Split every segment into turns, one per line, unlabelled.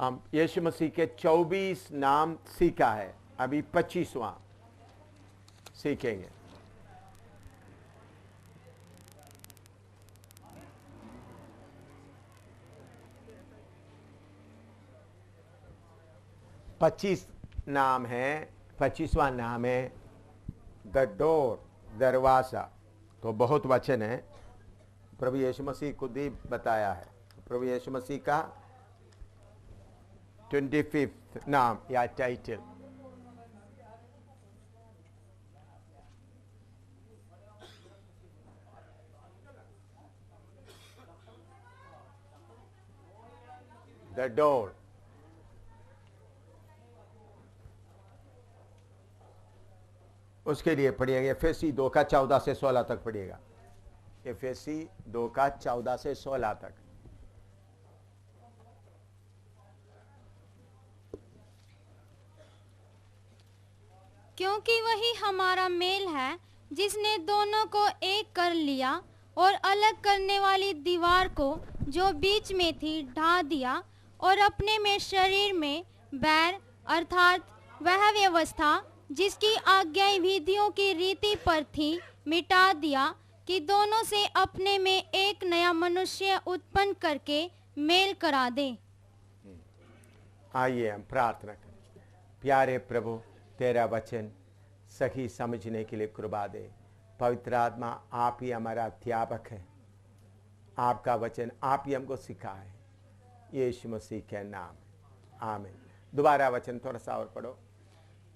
हम यीशु मसीह के 24 नाम सीखा है, अभी 25वां सीखेंगे। पच्चीस नाम है, 25वां नाम है द डोर, दरवाजा। तो बहुत वचन है, प्रभु यीशु मसीह खुद ही बताया है। प्रभु यीशु मसीह का 25th नाम या टाइटल, द डोर। उसके लिए पढ़िएगा एफएससी 2 का 14 से 16 तक पढ़िएगा। एफएससी 2 का 14 से 16 तक।
क्योंकि वही हमारा मेल है जिसने दोनों को एक कर लिया और अलग करने वाली दीवार को जो बीच में थी ढा दिया, और अपने में शरीर में बैर अर्थात वह व्यवस्था जिसकी आज्ञाएं विधियों की रीति पर थी मिटा दिया, कि दोनों से अपने में एक नया मनुष्य उत्पन्न करके मेल करा दे।
आइए हम प्रार्थना करें। प्यारे प्रभु, तेरा वचन सही समझने के लिए कृपा दे। पवित्र आत्मा, आप ही हमारा अध्यापक है, आपका वचन आप ही हमको सिखाए, यीशु मसीह के नाम, आमीन। दोबारा वचन थोड़ा सा और पढ़ो।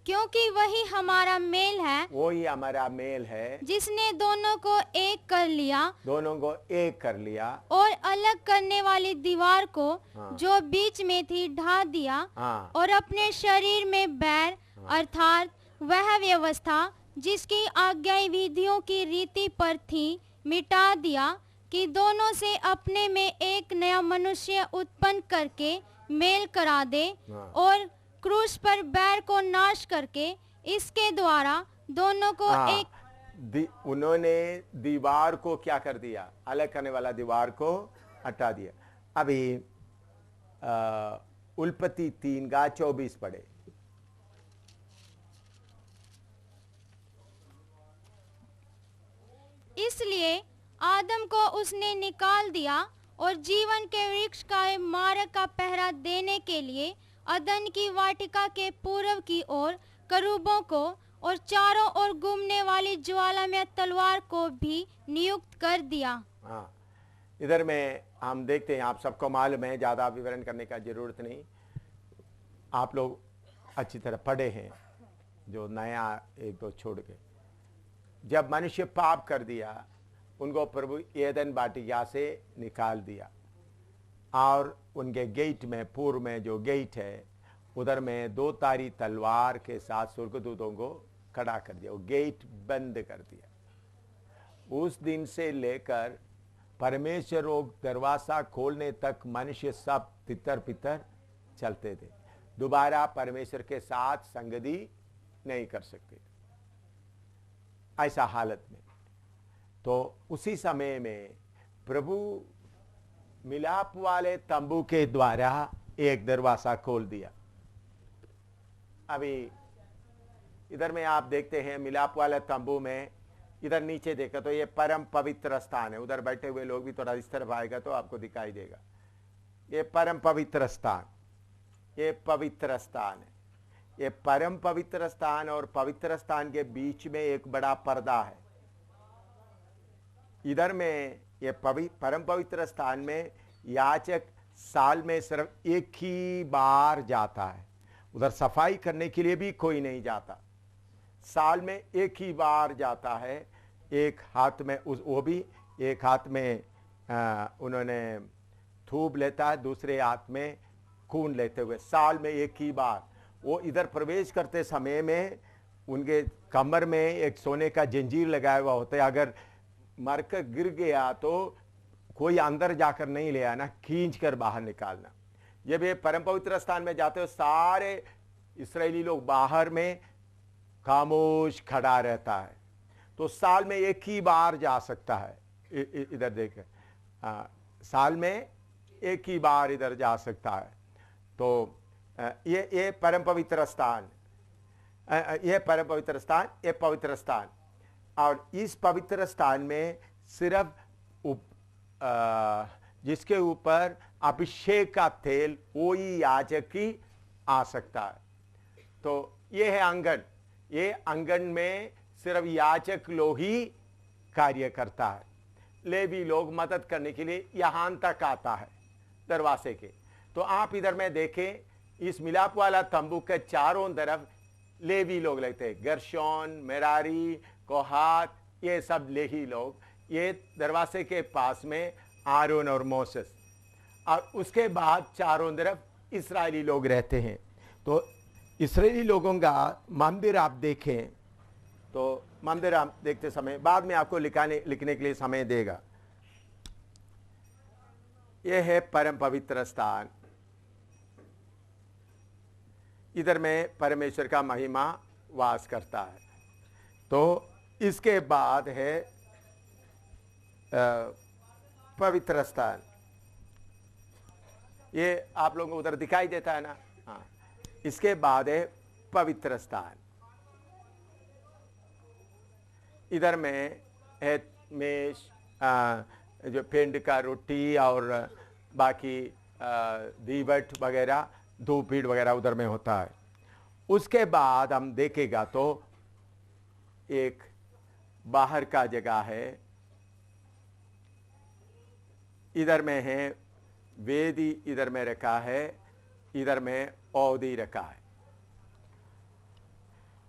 क्योंकि वही हमारा मेल है,
वही हमारा मेल है
जिसने दोनों को एक कर लिया,
दोनों को एक कर लिया,
और अलग करने वाली दीवार को जो बीच में थी ढा दिया, और अपने शरीर में बैर अर्थात वह व्यवस्था जिसकी आज्ञाएं विधियों की रीति पर थी मिटा दिया, कि दोनों से अपने में एक नया मनुष्य उत्पन्न करके मेल करा दे, और क्रूस पर बैर को नाश करके इसके द्वारा दोनों को एक।
उन्होंने दीवार को क्या कर दिया? अलग करने वाला दीवार को हटा दिया। अभी उल्पत्ति 3 का 24 पढ़े।
इसलिए आदम को उसने निकाल दिया और जीवन के वृक्ष का मार्ग का पहरा देने के लिए अदन की वाटिका के पूर्व की ओर करूबों को और चारों ओर घूमने वाली ज्वालामय तलवार को भी नियुक्त कर दिया।
हाँ, इधर में हम देखते हैं, आप सबको मालूम है, ज्यादा विवरण करने का जरूरत नहीं, आप लोग अच्छी तरह पढ़े हैं, जो नया एक दो छोड़ के। जब मनुष्य पाप कर दिया, उनको प्रभु एदन वाटिका से निकाल दिया, और उनके गेट में, पूर्व में जो गेट है, उधर में 2 तारी तलवार के साथ स्वर्गदूतों को खड़ा कर दिया, वो गेट बंद कर दिया। उस दिन से लेकर परमेश्वर वो दरवाजा खोलने तक मनुष्य सब तितर पितर चलते थे, दोबारा परमेश्वर के साथ संगति नहीं कर सकते, ऐसा हालत में। तो उसी समय में प्रभु मिलाप वाले तंबू के द्वारा एक दरवाजा खोल दिया। अभी इधर में आप देखते हैं, मिलाप वाले तंबू में इधर नीचे देखा तो ये परम पवित्र स्थान है। उधर बैठे हुए लोग भी थोड़ा इस तरफ आएगा तो आपको दिखाई देगा, ये परम पवित्र स्थान, ये पवित्र स्थान है। ये परम पवित्र स्थान और पवित्र स्थान के बीच में एक बड़ा पर्दा है। इधर में ये परम पवित्र स्थान में याजक साल में सिर्फ एक ही बार जाता है, उधर सफाई करने के लिए भी कोई नहीं जाता, साल में एक ही बार जाता है। एक हाथ में वो भी एक हाथ में उन्होंने थूब लेता है, दूसरे हाथ में खून लेते हुए, साल में एक ही बार। वो इधर प्रवेश करते समय में उनके कमर में एक सोने का जंजीर लगाया हुआ होता है, अगर मरकर गिर गया तो कोई अंदर जाकर नहीं ले आना, खींच कर बाहर निकालना। जब ये परम पवित्र स्थान में जाते हो, सारे इस्राएली लोग बाहर में खामोश खड़ा रहता है, तो साल में एक ही बार जा सकता है। इधर देख, साल में एक ही बार इधर जा सकता है। तो ये परम पवित्र स्थान, ये परम पवित्र स्थान, ये पवित्र स्थान। और इस पवित्र स्थान में सिर्फ जिसके ऊपर अभिषेक का तेल वही याजक ही आ सकता है। तो ये है आंगन, ये आंगन में सिर्फ याजक लोग ही कार्य करता है। लेवी लोग मदद करने के लिए यहां तक आता है दरवाजे के। तो आप इधर में देखें, इस मिलाप वाला तंबू के चारों तरफ लेवी लोग लगते हैं, गेर्शोन, मेरारी, कोहात, ये सब लेवी लोग। ये दरवाजे के पास में आरोन और मोसेस, और उसके बाद चारों तरफ इस्राएली लोग रहते हैं। तो इस्राएली लोगों का मंदिर आप देखें, तो मंदिर आप देखते समय बाद में आपको लिखने के लिए समय देगा। यह है परम पवित्र स्थान, इधर में परमेश्वर का महिमा वास करता है। तो इसके बाद है पवित्र स्थान, ये आप लोगों को उधर दिखाई देता है ना, हाँ। इसके बाद है पवित्र स्थान, इधर में है मेज, जो पेंड का रोटी और बाकी दीवट वगैरह, धूपीठ वगैरह उधर में होता है। उसके बाद हम देखेगा तो एक बाहर का जगह है, इधर में है वेदी, इधर में रखा है, इधर में औदी रखा है।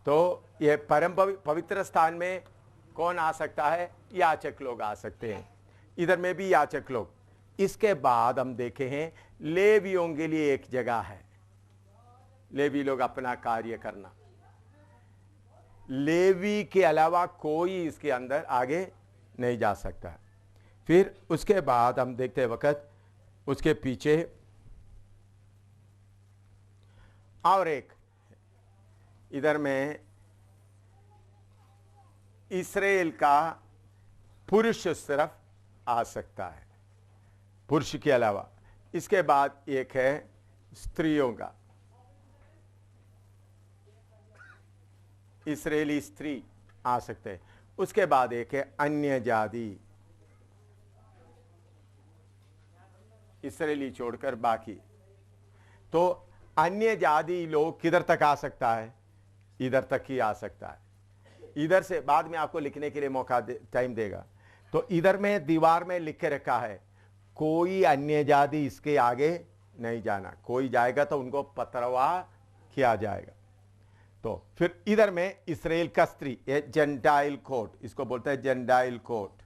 तो ये परम पवित्र स्थान में कौन आ सकता है? याचक लोग आ सकते हैं, इधर में भी याचक लोग। इसके बाद हम देखे हैं लेवियों के लिए एक जगह है, लेवी लोग अपना कार्य करना, लेवी के अलावा कोई इसके अंदर आगे नहीं जा सकता। फिर उसके बाद हम देखते वक्त उसके पीछे और एक, इधर में इस्राएल का पुरुष सिर्फ आ सकता है, पुरुष के अलावा। इसके बाद एक है स्त्रियों का, इस्राएली स्त्री आ सकते हैं। उसके बाद एक है अन्य जाति, इस्राएली छोड़कर बाकी। तो अन्य जाति लोग किधर तक आ सकता है? इधर तक ही आ सकता है। इधर से बाद में आपको लिखने के लिए मौका टाइम देगा। तो इधर में दीवार में लिख के रखा है, कोई अन्य जाति इसके आगे नहीं जाना, कोई जाएगा तो उनको पथरवाह किया जाएगा। तो फिर इधर में इस्राएल का स्त्री, ये जेंटाइल कोट, इसको बोलते हैं जेंटाइल कोट।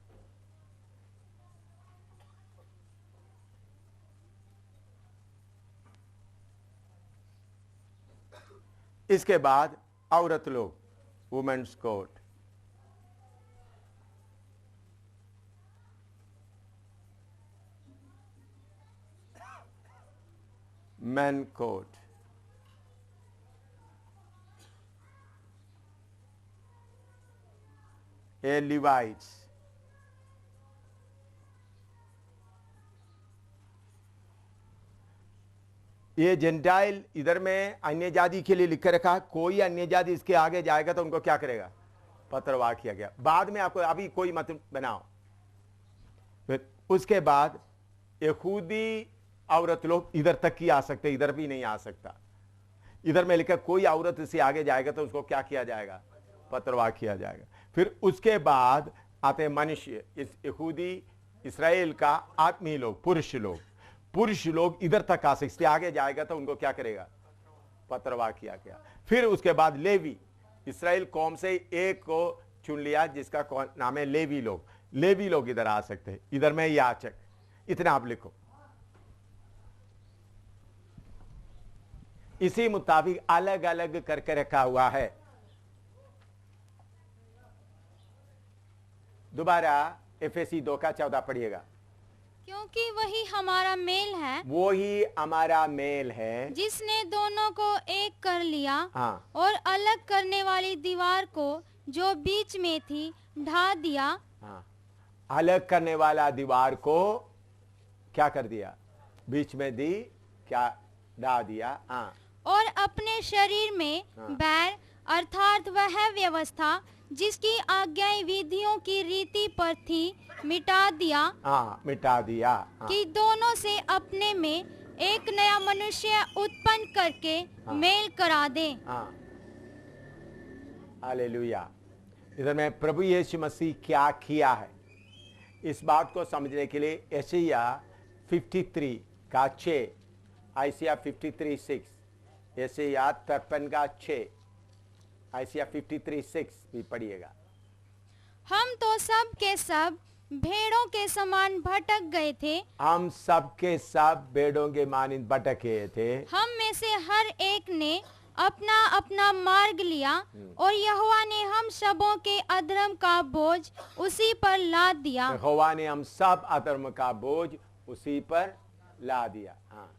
इसके बाद औरत लोग, वुमेन्स कोट। Main coat. ये लिवाइट्स। ये जेंटाइल इधर में अन्य जाति के लिए लिख कर रखा, कोई अन्य जाति इसके आगे जाएगा तो उनको क्या करेगा? पथरवाह किया गया। बाद में आपको अभी कोई मत बनाओ। फिर उसके बाद यहूदी औरत लोग इधर तक ही आ सकते, इधर भी नहीं आ सकता। इधर में लिखा कोई औरत इससे आगे जाएगा तो उसको क्या किया जाएगा? पथरवाह किया जाएगा। फिर उसके बाद आते मनुष्य, इस यहूदी इस्राएल का आत्मीय लोग, पुरुष लोग इधर तक आ सकते, आगे जाएगा तो उनको क्या करेगा? पथरवाह किया गया। फिर उसके बाद लेवी, इस्राएल कौम से एक को चुन लिया जिसका नाम है लेवी लोग। लेवी लोग इधर आ सकते हैं, इधर में याचक। इतना आप लिखो। इसी मुताबिक अलग अलग करके रखा हुआ है। दोबारा एफएसी 2:14 पढ़िएगा।
क्योंकि वही हमारा मेल है,
वो ही हमारा मेल है,
जिसने दोनों को एक कर लिया,
हाँ,
और अलग करने वाली दीवार को जो बीच में थी ढा दिया।
हाँ, अलग करने वाला दीवार को क्या कर दिया? बीच में दी, क्या ढा दिया, हाँ,
और अपने शरीर में बैर अर्थात वह व्यवस्था जिसकी आज्ञाएं विधियों की रीति पर थी मिटा दिया,
हाँ, मिटा दिया, हाँ,
कि दोनों से अपने में एक नया मनुष्य उत्पन्न करके मेल करा दे।
हाँ, हालेलुया। इधर में प्रभु यीशु मसीह क्या किया है इस बात को समझने के लिए यशायाह 53 का 6, आइसिया 53:6, यशायाह 53 का 6, आइसिया 53:6 भी पढ़िएगा।
हम तो सब के सब भेड़ों के समान भटक गए थे,
हम सब के सब भेड़ों के मानिंद भटके थे,
हम में से हर एक ने अपना अपना मार्ग लिया, और यहोवा ने हम सबों के अधर्म का बोझ उसी पर लाद दिया।
यहोवा ने हम सब अधर्म का बोझ उसी पर ला दिया। हाँ,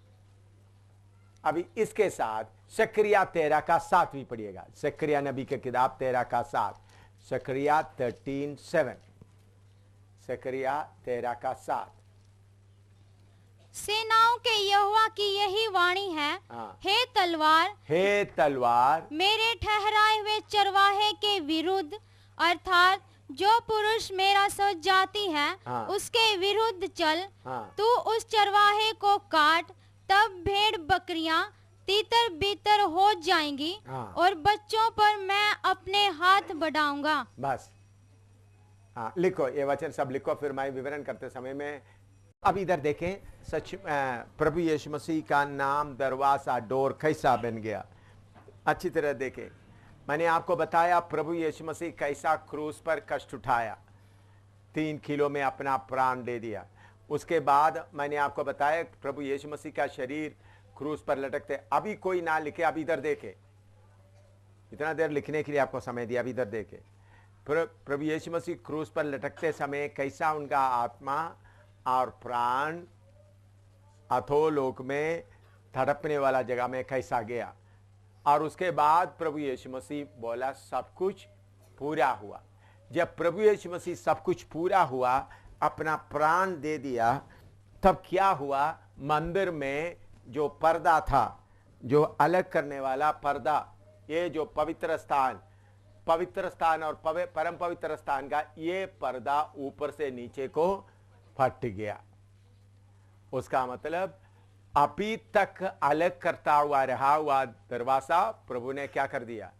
अभी इसके साथ जकरिया 13 का 7 भी पढ़िएगा। जकरिया नबी की किताब 13 का 7, जकरिया 13:7, जकरिया 13 का 7।
सेनाओं के यहोवा की यही वाणी है, हे तलवार,
हे तलवार,
मेरे ठहराए हुए चरवाहे के विरुद्ध, अर्थात जो पुरुष मेरा सो जाति है उसके विरुद्ध चल। तू उस चरवाहे को काट, तब भेड़ बकरियां तीतर बीतर हो जाएंगी, और बच्चों पर मैं अपने हाथ बढ़ाऊंगा।
बस, हाँ, लिखो ये वचन सब लिखो, फिर मैं विवरण करते समय में। अब इधर देखें, सच प्रभु यीशु मसीह का नाम दरवाजा, डोर कैसा बन गया। अच्छी तरह देखें, मैंने आपको बताया प्रभु यीशु मसीह कैसा क्रूस पर कष्ट उठाया, 3 किलो में अपना प्राण दे दिया। उसके बाद मैंने आपको बताया प्रभु यीशु मसीह का शरीर क्रूस पर लटकते। अभी कोई ना लिखे, अब इधर देखे, इतना देर लिखने के लिए आपको समय दिया, अभी इधर देखे। प्रभु यीशु मसीह क्रूस पर लटकते समय कैसा उनका आत्मा और प्राण अधोलोक में तड़पने वाला जगह में कैसा गया। और उसके बाद प्रभु यीशु मसीह बोला सब कुछ पूरा हुआ। जब प्रभु यीशु मसीह सब कुछ पूरा हुआ, अपना प्राण दे दिया, तब क्या हुआ, मंदिर में जो पर्दा था, जो अलग करने वाला पर्दा, ये जो पवित्र स्थान और परम पवित्र स्थान का ये पर्दा ऊपर से नीचे को फट गया। उसका मतलब अभी तक अलग करता हुआ रहा हुआ दरवाजा प्रभु ने क्या कर दिया,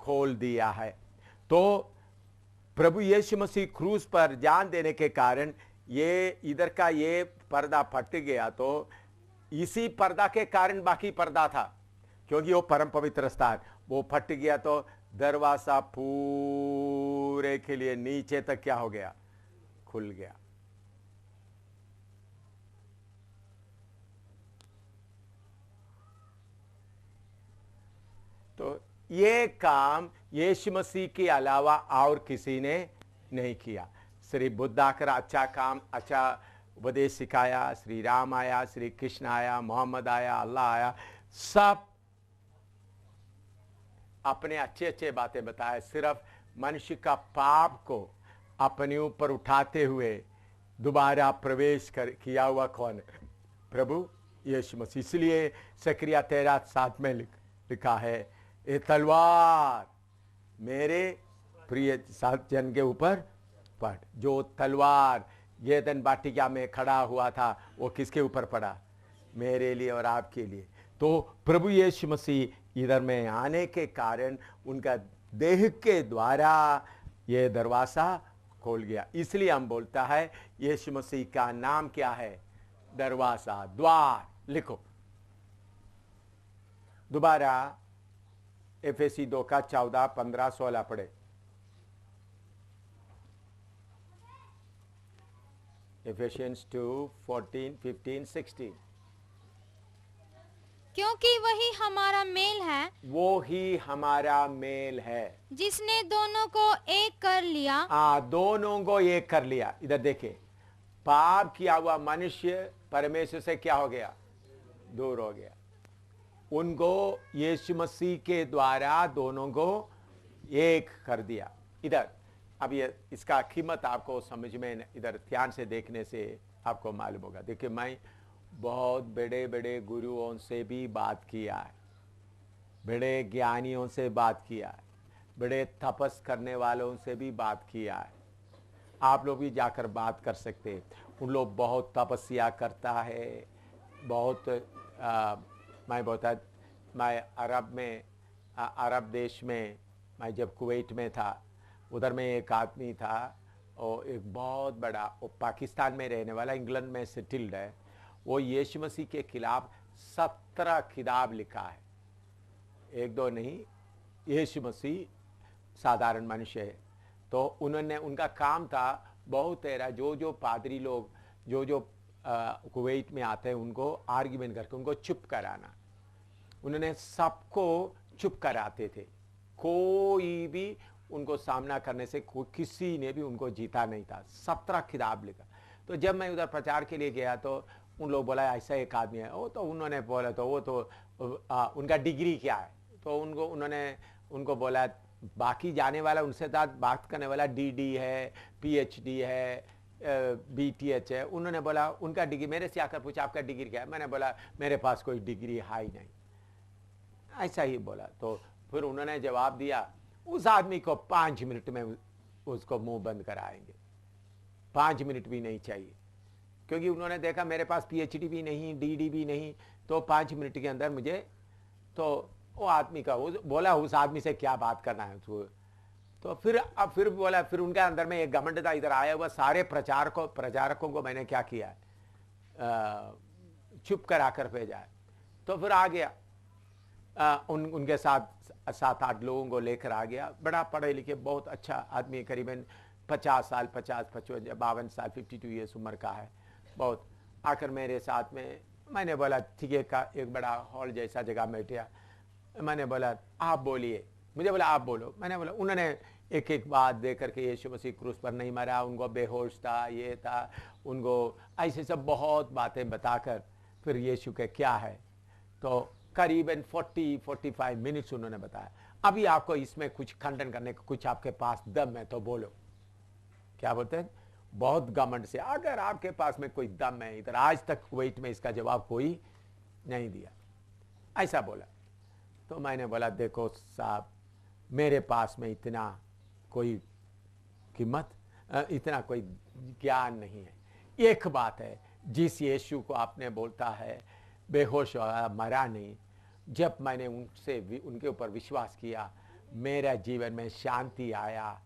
खोल दिया है। तो प्रभु यीशु मसीह क्रूस पर जान देने के कारण ये इधर का ये पर्दा फट गया। तो इसी पर्दा के कारण बाकी पर्दा था, क्योंकि वो परम पवित्र स्थान वो फट गया, तो दरवाजा पूरे के लिए नीचे तक क्या हो गया, खुल गया। तो ये काम यीशु मसीह के अलावा और किसी ने नहीं किया। श्री बुद्ध आकर अच्छा काम, अच्छा उपदेश सिखाया, श्री राम आया, श्री कृष्ण आया, मोहम्मद आया, अल्लाह आया, सब अपने अच्छे अच्छे बातें बताए। सिर्फ मनुष्य का पाप को अपने ऊपर उठाते हुए दोबारा प्रवेश किया हुआ कौन है, प्रभु यीशु मसीह। इसलिए जकरिया 13:7 में लिखा है, ये तलवार मेरे प्रिय जन के ऊपर पड़। जो तलवार गेदन बाटिका में खड़ा हुआ था वो किसके ऊपर पड़ा, मेरे लिए और आपके लिए। तो प्रभु यीशु मसीह इधर में आने के कारण उनका देह के द्वारा ये दरवाजा खोल गया। इसलिए हम बोलता है यीशु मसीह का नाम क्या है, दरवाजा, द्वार। लिखो दोबारा एफएसी 2 का 14, 15, 16 पढ़े। Ephesians 2, 14, 15, 16।
क्योंकि वही हमारा मेल है,
वो ही हमारा मेल है,
जिसने दोनों को एक कर लिया।
दोनों को एक कर लिया। इधर देखे, पाप किया हुआ मनुष्य परमेश्वर से क्या हो गया, दूर हो गया। उनको यीशु मसीह के द्वारा दोनों को एक कर दिया। इधर अब ये इसका कीमत आपको समझ में, इधर ध्यान से देखने से आपको मालूम होगा। देखिए, मैं बहुत बड़े बड़े गुरुओं से भी बात किया है, बड़े ज्ञानियों से बात किया है, बड़े तपस करने वालों से भी बात किया है। आप लोग भी जाकर बात कर सकते हैं। उन लोग बहुत तपस्या करता है, बहुत मैं अरब देश में, मैं जब कुवैत में था, उधर में एक आदमी था और एक बहुत बड़ा, वो पाकिस्तान में रहने वाला, इंग्लैंड में सेटल्ड है। वो यीशु मसीह के खिलाफ 17 किताब लिखा है, एक दो नहीं। यीशु मसीह साधारण मनुष्य है, तो उन्होंने, उनका काम था बहुत तेरा जो पादरी लोग जो कुवैत में आते हैं उनको आर्ग्यूमेंट करके उनको चुप कराना। उन्होंने सबको चुप कराते थे, कोई भी उनको सामना करने से किसी ने भी उनको जीता नहीं था। 17 किताब लिखा। तो जब मैं उधर प्रचार के लिए गया तो उन लोग बोला ऐसा एक आदमी है। वो तो उन्होंने बोला तो वो तो उनका डिग्री क्या है, तो उन्होंने उनको बोला, बाकी जाने वाला उनसे बात करने वाला डीडी है, पीएचडी है, बीटीएच है। उन्होंने बोला उनका डिग्री, मेरे से आकर पूछा आपका डिग्री क्या है। मैंने बोला मेरे पास कोई डिग्री है ही नहीं, ऐसा ही बोला। तो फिर उन्होंने जवाब दिया, उस आदमी को 5 मिनट में उसको मुंह बंद कराएंगे। 5 मिनट भी नहीं चाहिए, क्योंकि उन्होंने देखा मेरे पास पीएचडी भी नहीं, डीडी भी नहीं, तो 5 मिनट के अंदर मुझे, तो वो आदमी का बोला उस आदमी से क्या बात करना है उसको। तो फिर बोला, फिर उनके अंदर में एक घमंड था। इधर आया हुआ सारे प्रचारकों को मैंने क्या किया, चुप कराकर भेजा है। तो फिर आ गया, उनके साथ 7-8 लोगों को लेकर आ गया। बड़ा पढ़े लिखे बहुत अच्छा आदमी, करीबन 50 साल, 55, 52 साल, 52 ईयर्स उम्र का है। बहुत आकर मेरे साथ में, मैंने बोला ठीक है, एक बड़ा हॉल जैसा जगह बैठा। मैंने बोला आप बोलिए, मुझे बोला आप बोलो। मैंने बोला, उन्होंने एक एक बात दे करके, यीशु मसीह क्रूस पर नहीं मरा, उनको बेहोश था, ये था, उनको ऐसे सब बहुत बातें बताकर फिर यीशु के क्या है, तो करीबन 40-45 मिनट्स उन्होंने बताया। अभी आपको इसमें कुछ खंडन करने का कुछ आपके पास दम है तो बोलो। क्या बोलते हैं, बहुत घमंड से, अगर आपके पास में कोई दम है। इधर आज तक कुवैत में इसका जवाब कोई नहीं दिया, ऐसा बोला। तो मैंने बोला देखो साहब, मेरे पास में इतना कोई कीमत, इतना कोई ज्ञान नहीं है। एक बात है, जिस यीशु को आपने बोलता है बेहोश हुआ, मरा नहीं, जब मैंने उनके ऊपर विश्वास किया, मेरा जीवन में शांति आया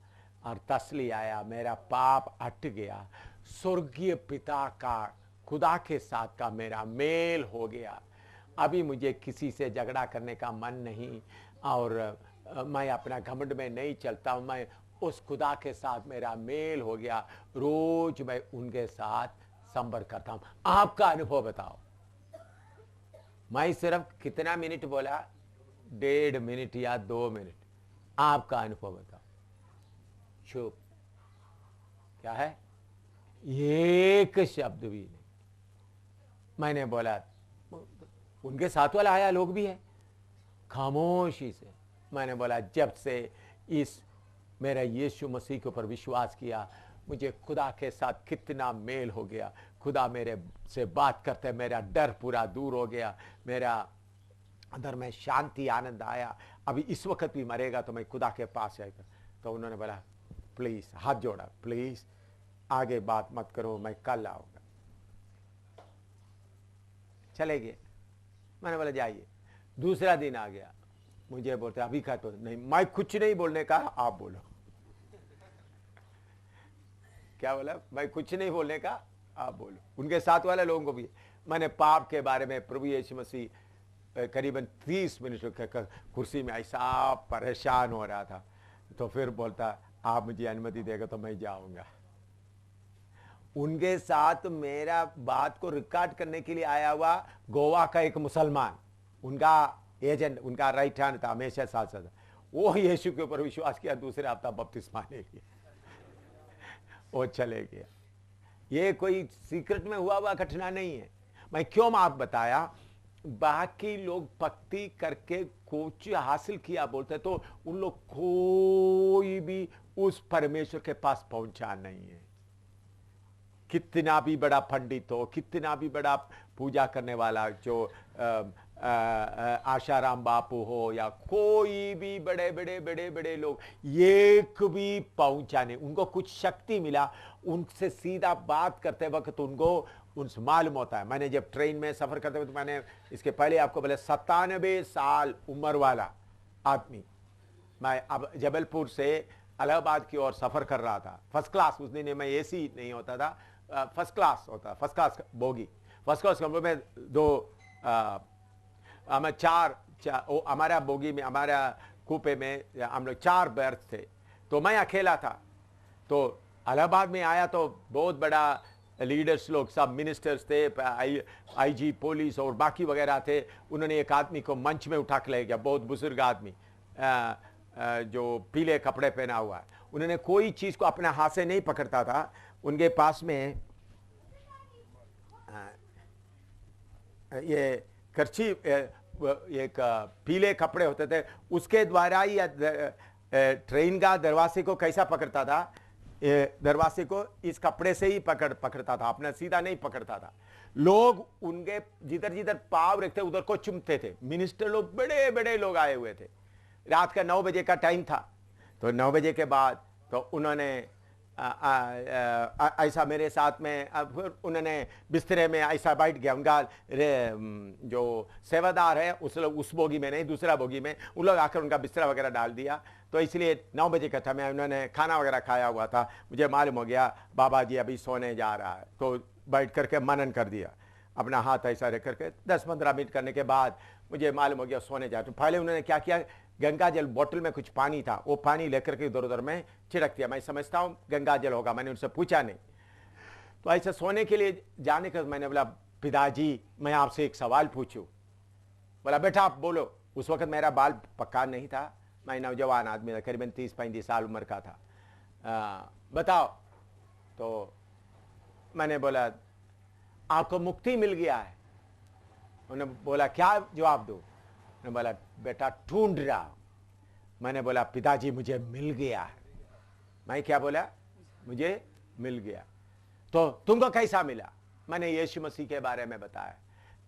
और तसली आया, मेरा पाप हट गया, स्वर्गीय पिता का, खुदा के साथ का मेरा मेल हो गया। अभी मुझे किसी से झगड़ा करने का मन नहीं, और मैं अपना घमंड में नहीं चलता हूँ। मैं उस खुदा के साथ मेरा मेल हो गया, रोज मैं उनके साथ संपर्क करता हूँ। आपका अनुभव बताओ। मैं सिर्फ कितना मिनट बोला, 1.5 मिनट या 2 मिनट। आपका अनुभव बताओ। चुप। क्या है, एक शब्द भी नहीं। मैंने बोला, उनके साथ वाला आया लोग भी है, खामोशी से। मैंने बोला जब से इस मेरा यीशु मसीह के ऊपर विश्वास किया, मुझे खुदा के साथ कितना मेल हो गया। खुदा मेरे से बात करते, मेरा डर पूरा दूर हो गया, मेरा अंदर में शांति आनंद आया। अभी इस वक्त भी मरेगा तो मैं खुदा के पास जाएगा। तो उन्होंने बोला प्लीज, हाथ जोड़ा, प्लीज आगे बात मत करो, मैं कल आऊंगा। चले गए। मैंने बोला जाइए। दूसरा दिन आ गया, मुझे बोलते अभी का तो नहीं, मैं कुछ नहीं बोलने का, आप बोलो। क्या बोला, मैं कुछ नहीं बोलने का, आप बोलो। उनके साथ वाले लोगों को भी मैंने पाप के बारे में, प्रभु यीशु मसीह, करीबन 30 मिनट कुर्सी में ऐसा परेशान हो रहा था। तो फिर बोलता आप मुझे अनुमति देगा तो मैं जाऊंगा। उनके साथ मेरा बात को रिकॉर्ड करने के लिए आया हुआ गोवा का एक मुसलमान, उनका एजेंट, उनका राइट हैंड था, हमेशा साथ साथ। वो यीशु के ऊपर विश्वास किया, दूसरे हफ्ता बपतिस्मा ले लिया, वो चले गया। ये कोई सीक्रेट में हुआ घटना नहीं है। मैं क्यों आप बताया, बाकी लोग भक्ति करके कुछ हासिल किया बोलते तो उन लोग कोई भी उस परमेश्वर के पास पहुंचा नहीं है। कितना भी बड़ा पंडित हो, कितना भी बड़ा पूजा करने वाला, जो आशाराम बापू हो या कोई भी बड़े बड़े बड़े बड़े लोग, एक भी पहुंचाने, उनको कुछ शक्ति मिला, उनसे सीधा बात करते वक्त उनसे मालूम होता है। मैंने जब ट्रेन में सफर करते हुए, तो मैंने इसके पहले आपको बोले 97 साल उम्र वाला आदमी, मैं अब जबलपुर से इलाहाबाद की ओर सफर कर रहा था, फर्स्ट क्लास, उस दिन में एसी नहीं होता था, फर्स्ट क्लास होता, first class bogie, first class कमरे में हमें चार हमारा बोगी में, हमारा कूपे में हम लोग 4 बर्थ थे, तो मैं अकेला था। तो इलाहाबाद में आया तो बहुत बड़ा लीडर्स लोग, सब मिनिस्टर्स थे, आईजी पुलिस और बाकी वगैरह थे। उन्होंने एक आदमी को मंच में उठा के ले गया, बहुत बुजुर्ग आदमी, जो पीले कपड़े पहना हुआ है। उन्होंने कोई चीज़ को अपने हाथ से नहीं पकड़ता था, उनके पास में ये करची, एक पीले कपड़े होते थे, उसके द्वारा ही ट्रेन का दरवाजे को कैसा पकड़ता था, दरवाजे को इस कपड़े से ही पकड़ता था, अपना सीधा नहीं पकड़ता था। लोग उनके जिधर जिधर पाव रखते उधर को चुमते थे। मिनिस्टर लोग, बड़े बड़े लोग आए हुए थे। रात का 9 बजे का टाइम था, तो 9 बजे के बाद तो उन्होंने ऐसा मेरे साथ में, फिर उन्होंने बिस्तरे में ऐसा बैठ गया। उनका जो सेवादार है उस बोगी में नहीं, दूसरा बोगी में, उन लोग आकर उनका बिस्तरा वगैरह डाल दिया। तो इसलिए 9 बजे का था, मैं उन्होंने खाना वगैरह खाया हुआ था, मुझे मालूम हो गया बाबा जी अभी सोने जा रहा है। तो बैठ करके मनन कर दिया, अपना हाथ ऐसा रख करके 10-15 मिनट करने के बाद मुझे मालूम हो गया सोने जा। तो पहले उन्होंने क्या किया, गंगा जल बोतल में कुछ पानी था, वो पानी लेकर के इधर उधर में छिड़क दिया। मैं समझता हूँ गंगा जल होगा, मैंने उनसे पूछा नहीं। तो ऐसे सोने के लिए जाने का मैंने बोला, पिताजी मैं आपसे एक सवाल पूछूं। बोला बेटा आप बोलो। उस वक्त मेरा बाल पक्का नहीं था, मैं नौजवान आदमी था, करीबन 30-35 साल उम्र का था। बताओ। तो मैंने बोला आपको मुक्ति मिल गया है। उन्होंने बोला क्या जवाब दूं? उन्होंने बोला बेटा ढूंढ रहा हूं। मैंने बोला पिताजी मुझे मिल गया है। मैं क्या बोला? मुझे मिल गया। तो तुमको कैसा मिला? मैंने यीशु मसीह के बारे में बताया।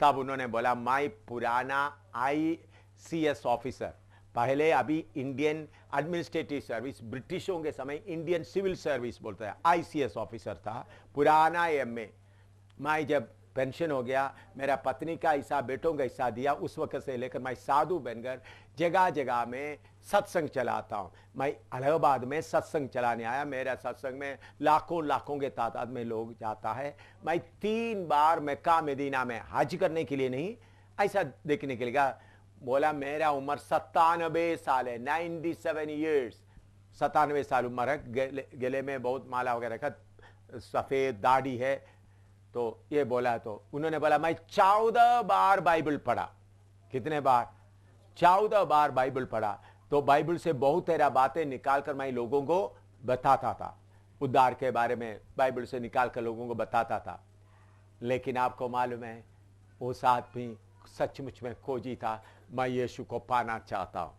तब उन्होंने बोला मैं पुराना ICS ऑफिसर, पहले अभी इंडियन एडमिनिस्ट्रेटिव सर्विस, ब्रिटिशों के समय इंडियन सिविल सर्विस बोलते हैं, ICS ऑफिसर था, पुराना MA। मैं जब पेंशन हो गया, मेरा पत्नी का हिस्सा, बेटों का हिस्सा दिया, उस वक्त से लेकर मैं साधु बनकर जगह जगह में सत्संग चलाता हूँ। मैं इलाहाबाद में सत्संग चलाने आया, मेरा सत्संग में लाखों के तादाद में लोग जाता है। मैं 3 बार मक्का मदीना में हज करने के लिए नहीं, ऐसा देखने के लिए गया। बोला मेरा उम्र 97 साल है, 97 ईयर्स, 97 साल उम्र है, गले में बहुत माला वगैरह का, सफ़ेद दाढ़ी है। तो ये बोला, तो उन्होंने बोला मैं 14 बार बाइबल पढ़ा। कितने बार? 14 बार बाइबल पढ़ा। तो बाइबल से बहुत सारा बातें निकाल कर मैं लोगों को बताता था, उद्धार के बारे में बाइबल से निकाल कर लोगों को बताता था। लेकिन आपको मालूम है उस आदमी सचमुच में खोजी था, मैं यीशु को पाना चाहता हूं।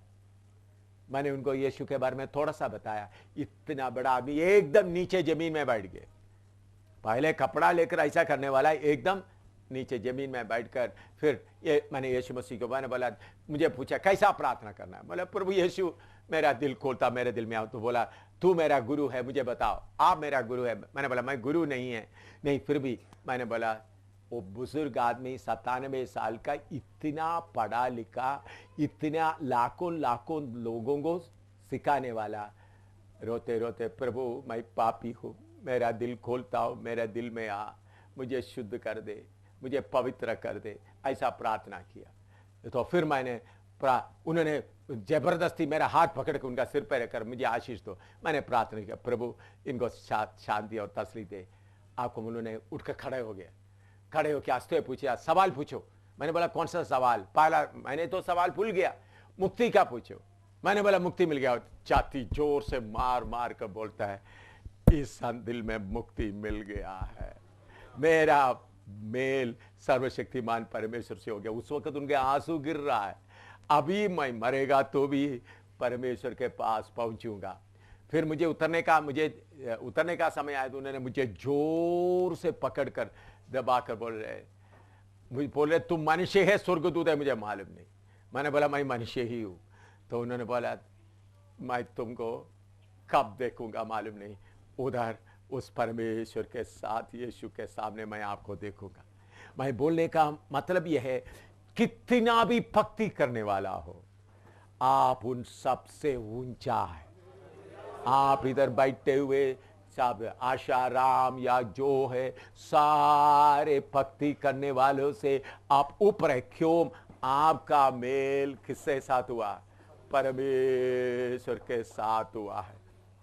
मैंने उनको यीशु के बारे में थोड़ा सा बताया। इतना बड़ा आदमी एकदम नीचे जमीन में बैठ गए। पहले कपड़ा लेकर ऐसा करने वाला एकदम नीचे जमीन में बैठकर, फिर ये मैंने यीशु मसीह को मैंने बोला, मुझे पूछा कैसा प्रार्थना करना है? बोला प्रभु यीशु मेरा दिल खोलता, मेरे दिल में आओ। तो बोला तू मेरा गुरु है, मुझे बताओ आप मेरा गुरु है। मैंने बोला मैं गुरु नहीं है, नहीं फिर भी। मैंने बोला वो बुजुर्ग आदमी 97 साल का, इतना पढ़ा लिखा, इतना लाखों लोगों को सिखाने वाला, रोते रोते प्रभु मैं पापी हूँ, मेरा दिल खोलता हो, मेरे दिल में आ, मुझे शुद्ध कर दे, मुझे पवित्र कर दे, ऐसा प्रार्थना किया। तो फिर मैंने उन्होंने जबरदस्ती मेरा हाथ पकड़ के उनका सिर पर रखकर मुझे आशीष दो। मैंने प्रार्थना किया प्रभु इनको शांति और तसल्ली दे। आपको उन्होंने उठकर खड़े हो गए, खड़े होकर आस्ते पूछा सवाल पूछो। मैंने बोला कौन सा सवाल? पहला मैंने तो सवाल भूल गया, मुक्ति का पूछो। मैंने बोला मुक्ति मिल गया। छाती जोर से मार मार कर बोलता है इस दिल में मुक्ति मिल गया है, मेरा मेल सर्वशक्तिमान परमेश्वर से हो गया। उस वक्त उनके आंसू गिर रहा है, अभी मैं मरेगा तो भी परमेश्वर के पास पहुंचूंगा। फिर मुझे उतरने का समय आया तो उन्होंने मुझे जोर से पकड़कर दबाकर बोल रहे तुम मनुष्य है स्वर्गदूत है मुझे मालूम नहीं। मैंने बोला मैं मनुष्य ही हूं। तो उन्होंने बोला मैं तुमको कब देखूंगा मालूम नहीं, उधर उस परमेश्वर के साथ यीशु के सामने मैं आपको देखूंगा। मैं बोलने का मतलब यह है, कितना भी भक्ति करने वाला हो, आप उन सबसे ऊंचा है। आप इधर बैठे हुए सब आशाराम या जो है सारे भक्ति करने वालों से आप ऊपर है। क्यों? आपका मेल किससे साथ हुआ? परमेश्वर के साथ हुआ है।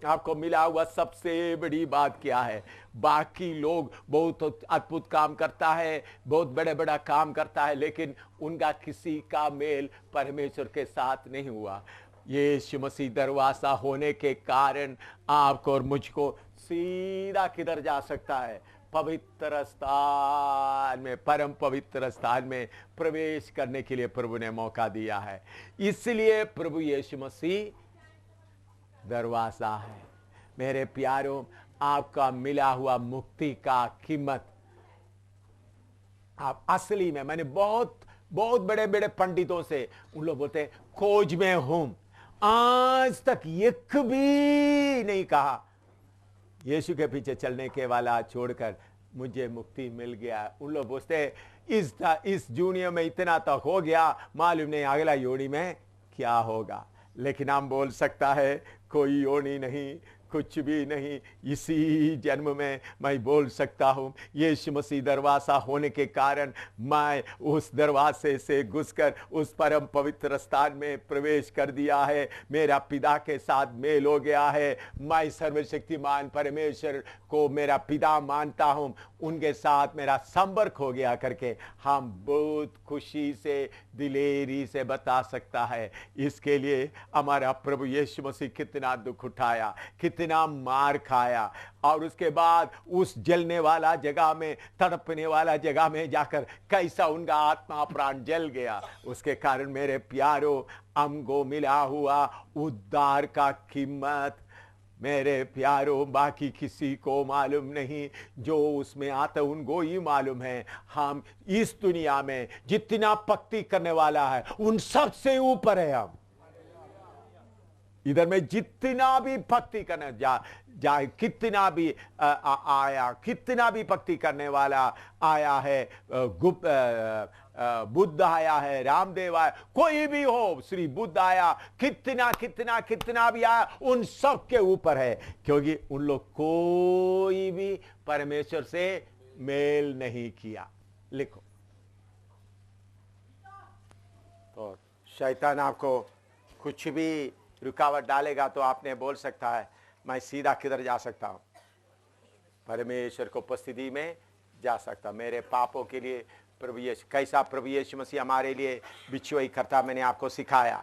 आपको मिला हुआ सबसे बड़ी बात क्या है? बाकी लोग बहुत अद्भुत काम करता है, बहुत बड़े बड़ा काम करता है, लेकिन उनका किसी का मेल परमेश्वर के साथ नहीं हुआ। यीशु मसीह दरवाजा होने के कारण आपको और मुझको सीधा किधर जा सकता है? पवित्र स्थान में, परम पवित्र स्थान में प्रवेश करने के लिए प्रभु ने मौका दिया है। इसलिए प्रभु यीशु मसीह दरवाजा है। मेरे प्यारों, आपका मिला हुआ मुक्ति का कीमत आप असली में, मैंने बहुत बड़े बड़े पंडितों से, उन लोग बोलते खोज में हूं, आज तक एक भी नहीं कहा यीशु के पीछे चलने के वाला छोड़कर मुझे मुक्ति मिल गया। उन लोग बोलते इस दुनिया में इतना तक हो गया, मालूम नहीं अगला योनि में क्या होगा। लेकिन हम बोल सकता है कोई योनि नहीं, कुछ भी नहीं। इसी जन्म में मैं बोल सकता हूं, यीशु मसीह दरवाजा होने के कारण मैं उस दरवाजे से घुसकर उस परम पवित्र स्थान में प्रवेश कर दिया है। मेरा पिता के साथ मेल हो गया है। मैं सर्वशक्तिमान परमेश्वर को मेरा पिता मानता हूं, उनके साथ मेरा संपर्क हो गया करके हम बहुत खुशी से, दिलेरी से बता सकता है। इसके लिए हमारा प्रभु यीशु मसीह कितना दुख उठाया, कितना मार खाया, और उसके बाद उस जलने वाला जगह में, तड़पने वाला जगह में जाकर कैसा उनका आत्मा प्राण जल गया। उसके कारण मेरे प्यारों, हमको मिला हुआ उद्धार का कीमत मेरे प्यारों बाकी किसी को मालूम नहीं। जो उसमें आता उनको ही मालूम है। हम इस दुनिया में जितना भक्ति करने वाला है उन सबसे ऊपर है। हम इधर में जितना भी भक्ति करने जाए कितना भी आया, कितना भी भक्ति करने वाला आया है, बुद्ध आया है, रामदेव आया, कोई भी हो, श्री बुद्ध आया, कितना भी आया, उन सब के ऊपर है। क्योंकि उन लोग कोई भी परमेश्वर से मेल नहीं किया। लिखो, तो शैतान आपको कुछ भी रुकावट डालेगा तो आपने बोल सकता है मैं सीधा किधर जा सकता हूं? परमेश्वर को उपस्थिति में जा सकता। मेरे पापों के लिए प्रभु यीशु, कैसा प्रभु यीशु मसीह हमारे लिए बिछुआई करता, मैंने आपको सिखाया।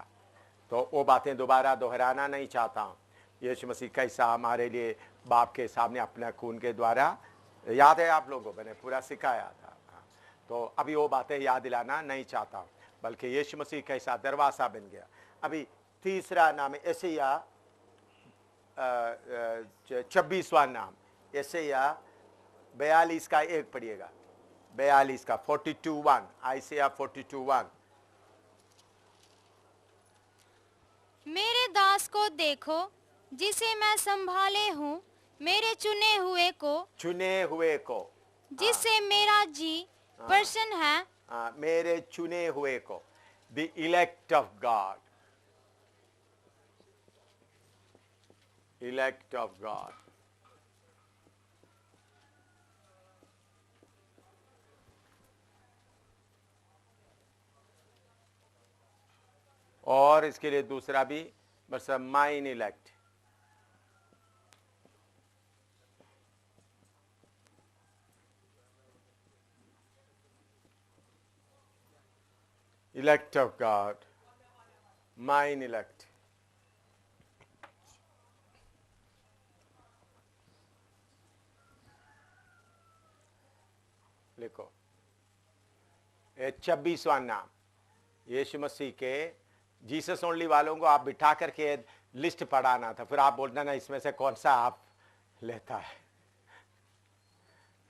तो वो बातें दोबारा दोहराना नहीं चाहता हूँ। यीशु मसीह कैसा हमारे लिए बाप के सामने अपना खून के द्वारा, याद है आप लोगों, मैंने पूरा सिखाया था। तो अभी वो बातें याद दिलाना नहीं चाहता हूँ, बल्कि यीशु मसीह कैसा दरवाजा बन गया। अभी तीसरा नाम है यशायाह 26वां नाम, यशायाह 42 का 1 पढ़िएगा, 42 का 42:1, यशायाह 42:1।
मेरे दास को देखो जिसे मैं संभाले हूँ, मेरे चुने हुए को जिससे मेरा जी प्रसन्न है।
मेरे चुने हुए को, the elect of God, elect of God। और इसके लिए दूसरा भी, बस mine elect. elect of God, mine elect। लिखो, 26वां नाम, यीशु मसीह के जीसस ओनली वालों को आप बिठा करके लिस्ट पढ़ाना था, फिर आप बोलना ना इसमें से कौन सा आप लेता है।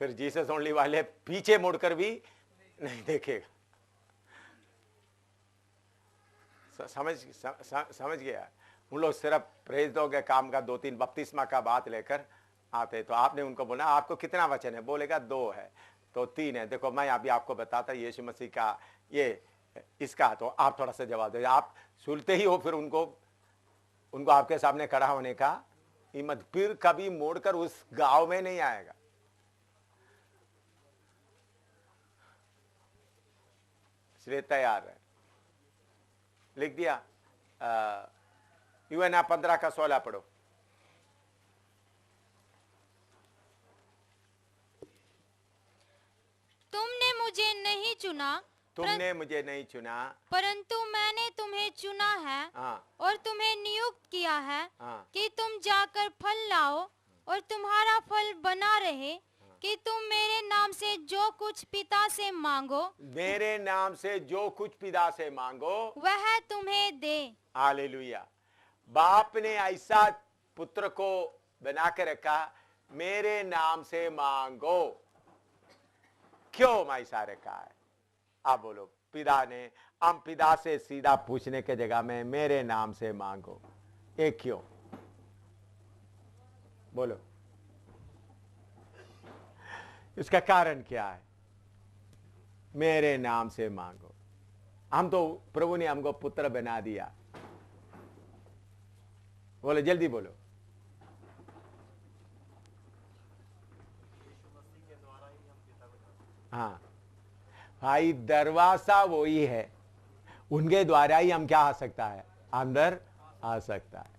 फिर जीसस ओनली वाले पीछे मुड़कर भी नहीं देखेगा। समझ गया। उन लोग सिर्फ प्रेज दो के काम का 2-3 बपतिस्मा का बात लेकर आते, तो आपने उनको बोला आपको कितना वचन है, बोलेगा 2 है, तो 3 है। देखो मैं अभी आपको बताता यीशु मसीह का ये इसका, तो आप थोड़ा सा जवाब दो। आप सुनते ही हो, फिर उनको आपके सामने खड़ा होने का हिम्मत, फिर कभी मोड़कर उस गांव में नहीं आएगा। इसलिए तैयार है। लिख दिया। यूहन्ना 15 का 16 पढ़ो।
तुमने मुझे नहीं चुना, परंतु मैंने तुम्हें चुना है और तुम्हें नियुक्त किया है कि तुम जाकर फल लाओ और तुम्हारा फल बना रहे, कि तुम मेरे नाम से जो कुछ पिता से मांगो, वह तुम्हें दे।
हालेलुया। बाप ने ऐसा पुत्र को बना के रखा, मेरे नाम से मांगो। क्यों ऐसा रखा है? आप बोलो। पिता ने, हम पिता से सीधा पूछने के जगह में मेरे नाम से मांगो, ये क्यों? बोलो, इसका कारण क्या है? मेरे नाम से मांगो। हम तो, प्रभु ने हमको पुत्र बना दिया। बोलो, जल्दी बोलो। हाँ भाई, दरवाजा वही है, उनके द्वारा ही हम क्या आ सकता है? अंदर आ सकता है।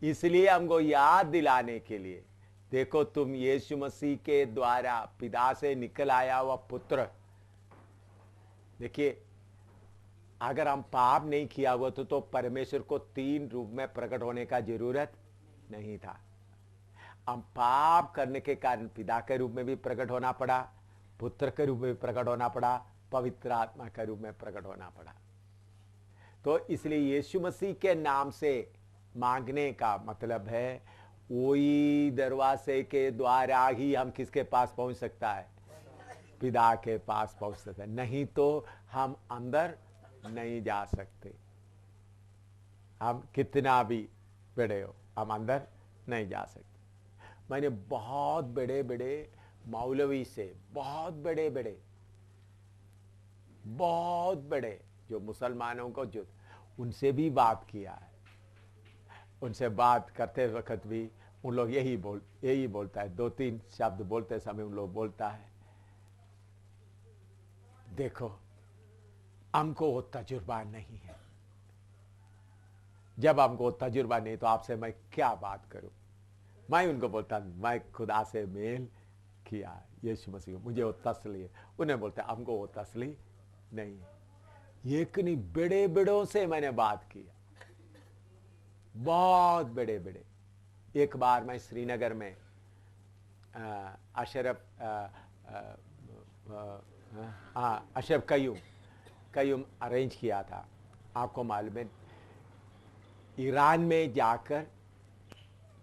इसलिए हमको याद दिलाने के लिए, देखो तुम यीशु मसीह के द्वारा पिता से निकल आया हुआ पुत्र। देखिए, अगर हम पाप नहीं किया हुआ तो परमेश्वर को 3 रूप में प्रकट होने का जरूरत नहीं था। हम पाप करने के कारण पिता के रूप में भी प्रकट होना पड़ा, पुत्र के रूप में भी प्रकट होना पड़ा, पवित्र आत्मा के रूप में प्रकट होना पड़ा। तो इसलिए यीशु मसीह के नाम से मांगने का मतलब है, वही दरवाजे के द्वारा ही हम किसके पास पहुंच सकता है? पिता के पास पहुंच सकता है, नहीं तो हम अंदर नहीं जा सकते। हम कितना भी बड़े हो, हम अंदर नहीं जा सकते। मैंने बहुत बड़े बड़े मौलवी से, बहुत बड़े जो मुसलमानों को, जो उनसे भी बात किया है। उनसे बात करते वक्त भी उन लोग यही बोलता है, 2-3 शब्द बोलते समय उन लोग बोलता है, देखो हमको वो तजुर्बा नहीं है। जब हमको तजुर्बा नहीं तो आपसे मैं क्या बात करूं? मैं उनको बोलता, मैं खुदा से मेल किया, यीशु मसीह, मुझे वो तसली है। उन्हें बोलते हमको वो तसली नहीं है। एक नहीं, बड़े बड़ों से मैंने बात किया, बहुत बड़े। एक बार मैं श्रीनगर में अशरफ कयूम अरेंज किया था। आपको मालूम है, ईरान में जाकर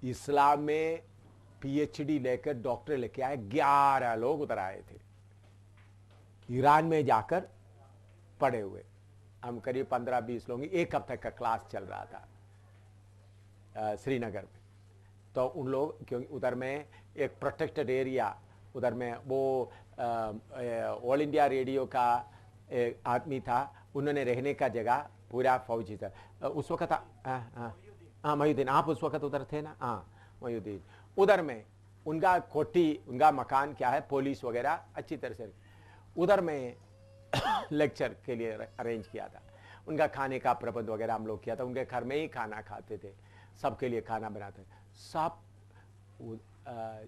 इस्लाम में पीएचडी लेकर डॉक्टर लेके आए, 11 लोग उधर आए थे, ईरान में जाकर पढ़े हुए। हम करीब 15-20 लोग, 1 हफ्ते का क्लास चल रहा था श्रीनगर में। तो उन लोग, क्योंकि उधर में एक प्रोटेक्टेड एरिया, उधर में वो ऑल इंडिया रेडियो का एक आदमी था, उन्होंने रहने का जगह पूरा फौजी था उस वक्त। मयूद्दीन, आप उस वक्त उधर थे ना? हाँ, मयूद्दीन। उधर में उनका कोठी, उनका मकान क्या है, पुलिस वगैरह अच्छी तरह से उधर में लेक्चर के लिए अरेंज किया था। उनका खाने का प्रबंध वगैरह हम लोग किया था। उनके घर में ही खाना खाते थे, सबके लिए खाना बनाते। सब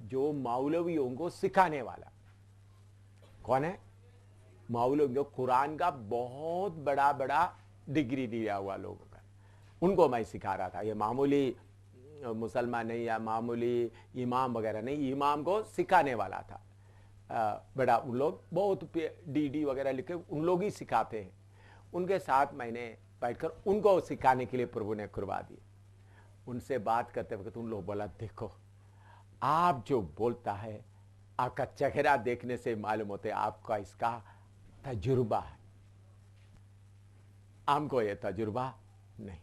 जो मौलवियों को सिखाने वाला कौन है? मौलवियों, कुरान का बहुत बड़ा डिग्री लिया हुआ लोगों का, उनको मैं सिखा रहा था। ये मामूली मुसलमान नहीं या मामूली इमाम वगैरह नहीं, इमाम को सिखाने वाला था बड़ा। उन लोग बहुत डीडी वगैरह लिखे, उन लोग ही सिखाते हैं। उनके साथ मैंने बैठकर उनको सिखाने के लिए प्रभु ने करवा दी। उनसे बात करते वक्त उन लोग बोला, देखो आप जो बोलता है आपका चेहरा देखने से मालूम होते आपका इसका तजुर्बा है, हमको यह तजुर्बा नहीं।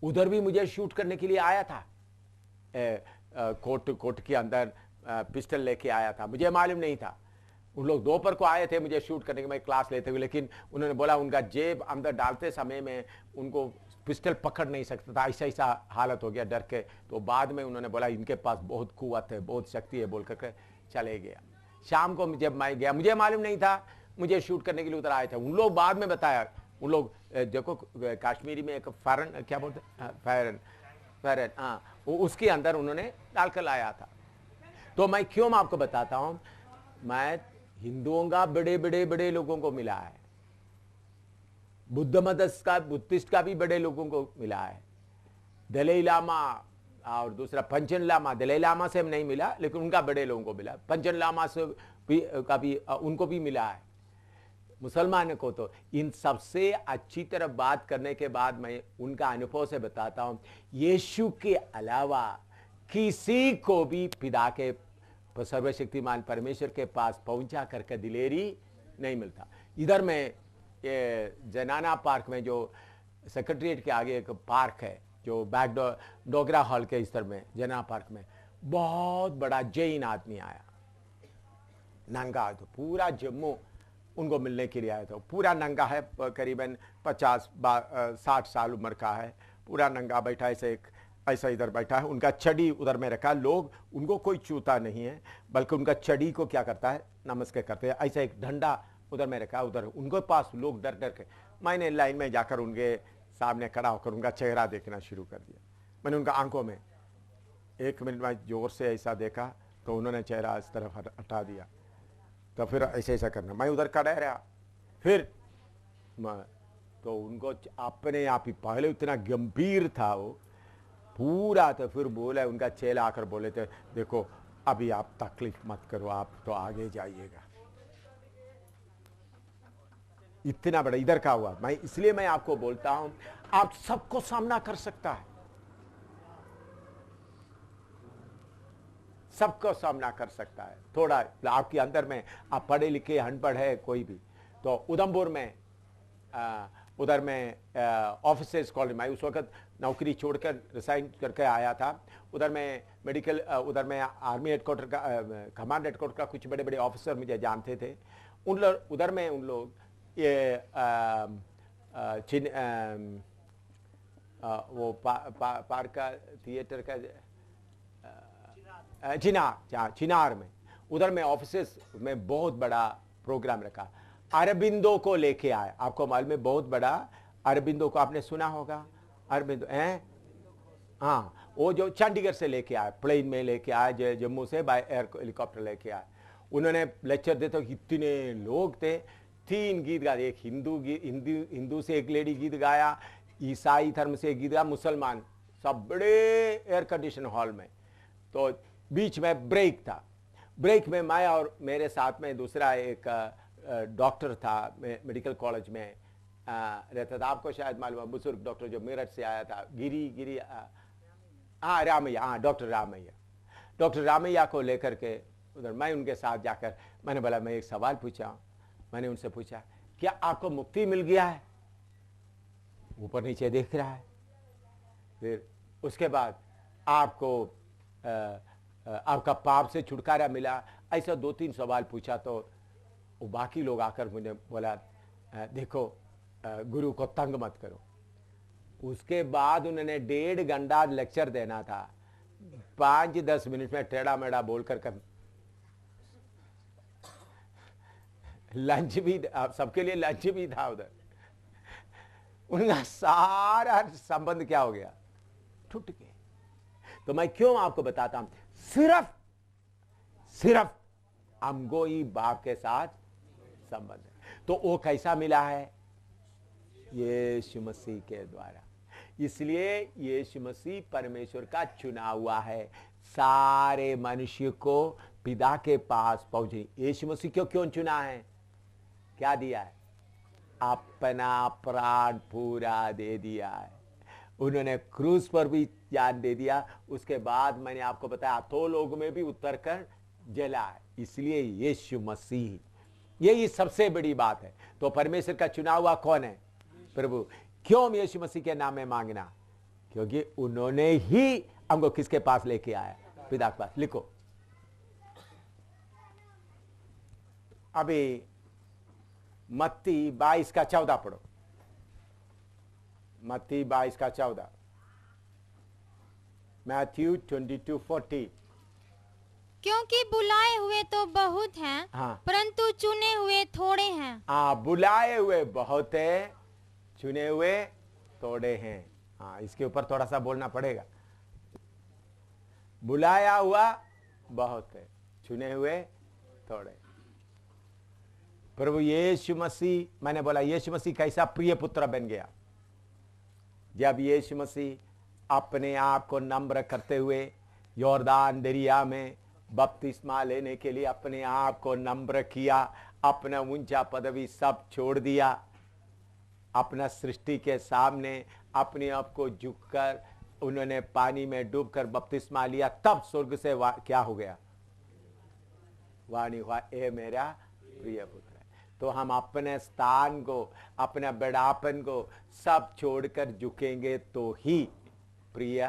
उधर भी मुझे शूट करने के लिए आया था, कोर्ट के अंदर पिस्टल लेके आया था, मुझे मालूम नहीं था। उन लोग दोपहर को आए थे मुझे शूट करने के, मैं क्लास लेते हुए, लेकिन उन्होंने बोला उनका जेब अंदर डालते समय में उनको पिस्टल पकड़ नहीं सकता था, ऐसा ऐसा हालत हो गया डर के। तो बाद में उन्होंने बोला इनके पास बहुत कुव्वत है, बहुत शक्ति है, बोल करके चले गया। शाम को जब मैं गया, मुझे मालूम नहीं था मुझे शूट करने के लिए उधर आए थे। उन लोग बाद में बताया, उन लोग देखो कश्मीरी में एक फैरन, क्या बोलते फैरन, हाँ, उसके अंदर उन्होंने डालकर लाया था। तो मैं क्यों आपको बताता हूं, मैं हिंदुओं का बड़े बड़े बड़े लोगों को मिला है, बुद्ध मत का, बुद्धिस्ट का भी बड़े लोगों को मिला है, दलाई लामा और दूसरा पंचन लामा। दलाई लामा से नहीं मिला लेकिन उनका बड़े लोगों को मिला, पंचन लामा से भी उनको भी मिला है। मुसलमान को तो इन सबसे अच्छी तरह बात करने के बाद मैं उनका अनुभव से बताता हूं, यीशु के अलावा किसी को भी पिता के सर्वशक्तिमान परमेश्वर के पास पहुंचा करके दिलेरी नहीं मिलता। इधर में ये जनाना पार्क में जो सेक्रेटरीट के आगे एक पार्क है, जो बैक डोगरा हॉल के इस तरफ में जनाना पार्क में बहुत बड़ा जैन आदमी आया, नंगा, तो पूरा जम्मू उनको मिलने के लिए आया था। पूरा नंगा है, करीबन 50-60 साल उम्र का है, पूरा नंगा बैठा है, ऐसा इधर बैठा है, उनका चड़ी उधर में रखा। लोग उनको कोई छूता नहीं है, बल्कि उनका चड़ी को क्या करता है, नमस्कार करते हैं। ऐसा एक डंडा उधर में रखा, उधर उनके पास लोग डर डर के, मैंने लाइन में जाकर उनके सामने खड़ा होकर उनका चेहरा देखना शुरू कर दिया। मैंने उनका आंखों में 1 मिनट में जोर से ऐसा देखा तो उन्होंने चेहरा इस तरफ हटा दिया, तो फिर ऐसे ऐसा करना, मैं उधर खड़ा रहा। फिर तो उनको अपने आप ही, पहले इतना गंभीर था वो पूरा, तो फिर बोला, उनका चेला आकर बोले थे, देखो अभी आप तकलीफ मत करो, आप तो आगे जाइएगा। इतना बड़ा इधर का हुआ। मैं इसलिए मैं आपको बोलता हूं, आप सबको सामना कर सकता है, सबको सामना कर सकता है। थोड़ा आपके अंदर में, आप पढ़े लिखे अनपढ़ है कोई भी, तो उधमपुर में उधर में ऑफिसर्स कॉलेज में उस वक्त नौकरी छोड़कर रिसाइन करके आया था। उधर में मेडिकल, उधर में आर्मी हेडक्वार्टर का, कमांड हेडक्वार्टर का कुछ बड़े बड़े ऑफिसर मुझे जानते थे। उन लोग उधर में, उन लोग ये वो पार्क का थिएटर का चिनार में, उधर में ऑफिसेस में बहुत बड़ा प्रोग्राम रखा। अरबिंदो को लेके आए, आपको मालूम है बहुत बड़ा अरबिंदो को आपने सुना होगा, अरबिंदो हैं, हाँ, वो जो चंडीगढ़ से लेके आए, प्लेन में लेके आए, जम्मू से बाय एयर हेलीकॉप्टर लेके आए। उन्होंने लेक्चर देते हो, इतने लोग थे, 3 गीत गाए, एक हिंदू से एक लेडी गीत गाया, ईसाई धर्म से एक गीत गाया, मुसलमान, सब बड़े एयर कंडीशन हॉल में। तो बीच में ब्रेक था, ब्रेक में मैं और मेरे साथ में दूसरा एक डॉक्टर था, मेडिकल कॉलेज में रहता था, आपको शायद मालूम है, बुजुर्ग डॉक्टर जो मेरठ से आया था, गिरी हाँ रामैया, हाँ डॉक्टर रामैया को लेकर के उधर मैं उनके साथ जाकर मैंने बोला, मैं एक सवाल पूछा, मैंने उनसे पूछा, क्या आपको मुक्ति मिल गया है? ऊपर नीचे देख रहा है। फिर उसके बाद आपको आपका पाप से छुटकारा मिला? ऐसा 2-3 सवाल पूछा। तो वो बाकी लोग आकर मुझे बोला, देखो गुरु को तंग मत करो। उसके बाद उन्होंने 1.5 घंटा लेक्चर देना था, 5-10 मिनट में टेढ़ा मेढ़ा बोलकर लंच भी, सबके लिए लंच भी था उधर। उनका सारा संबंध क्या हो गया, टूट गया। तो मैं क्यों आपको बताता हूं, सिर्फ हमको ही बाप के साथ संबंध है। तो वो कैसा मिला है? यीशु मसीह के द्वारा। इसलिए यीशु मसीह परमेश्वर का चुना हुआ है, सारे मनुष्य को पिता के पास पहुंचे। यीशु मसीह क्यों चुना है? क्या दिया है? अपना प्राण पूरा दे दिया है। उन्होंने क्रूस पर भी जान दे दिया। उसके बाद मैंने आपको बताया तो लोग में भी उतर कर जला है। इसलिए यीशु मसीह, यही सबसे बड़ी बात है। तो परमेश्वर का चुना हुआ कौन है? प्रभु। क्यों यीशु मसीह के नाम में मांगना? क्योंकि उन्होंने ही हमको किसके पास लेके आया? पिता के पास। लिखो अभी मत्ती 22:14 पढ़ो। मत्ती 22:14, मैथ्यू 22:40।
क्योंकि बुलाए हुए तो बहुत हैं,
हाँ।
परंतु चुने हुए थोड़े हैं।
हाँ, बुलाए हुए बहुत है, चुने हुए थोड़े हैं। हाँ, इसके ऊपर थोड़ा सा बोलना पड़ेगा। बुलाया हुआ बहुत है, चुने हुए थोड़े। प्रभु यीशु मसीह, मैंने बोला यीशु मसीह कैसा प्रिय पुत्र बन गया। जब यीशु मसीह अपने आप को नम्र करते हुए यॉर्दान दरिया में बपतिस्मा लेने के लिए अपने आप को नम्र किया, अपना ऊंचा पदवी सब छोड़ दिया, अपना सृष्टि के सामने अपने आप को झुककर उन्होंने पानी में डूबकर बपतिस्मा लिया, तब स्वर्ग से क्या हो गया? वाणी हुआ, ए मेरा प्रिय पुत्र। तो हम अपने स्थान को, अपना बड़ापन को सब छोड़कर झुकेंगे तो ही प्रिय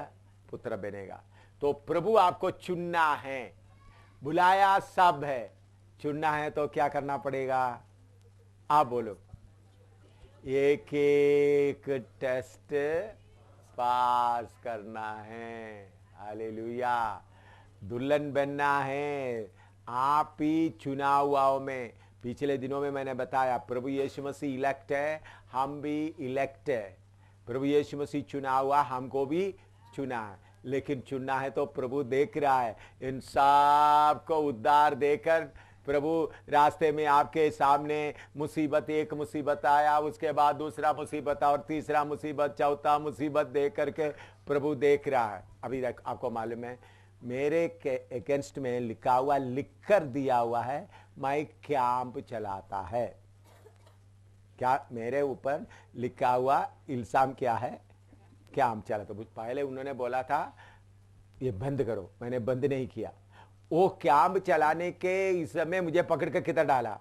पुत्र बनेगा। तो प्रभु आपको चुनना है, बुलाया सब है, चुनना है तो क्या करना पड़ेगा? आप बोलो। एक एक टेस्ट पास करना है। हालेलुया। दुल्हन बनना है। आप ही चुनाव में, पिछले दिनों में मैंने बताया प्रभु यीशु मसीह इलेक्ट है, हम भी इलेक्ट है। प्रभु यीशु मसीह चुना हुआ, हमको भी चुना है। लेकिन चुनना है तो प्रभु देख रहा है। इन सब को उद्धार देकर प्रभु रास्ते में आपके सामने मुसीबत, एक मुसीबत आया, उसके बाद दूसरा मुसीबत और तीसरा मुसीबत, चौथा मुसीबत देख करके प्रभु देख रहा है। अभी आपको मालूम है मेरे के अगेंस्ट में लिखा हुआ, लिख कर दिया हुआ है, मैं कैंप चलाता है। क्या मेरे ऊपर लिखा हुआ इल्जाम क्या है? कैंप चलाता। तो पहले उन्होंने बोला था ये बंद करो, मैंने बंद नहीं किया। वो कैंप चलाने के इस समय मुझे पकड़ कर किधर डाला?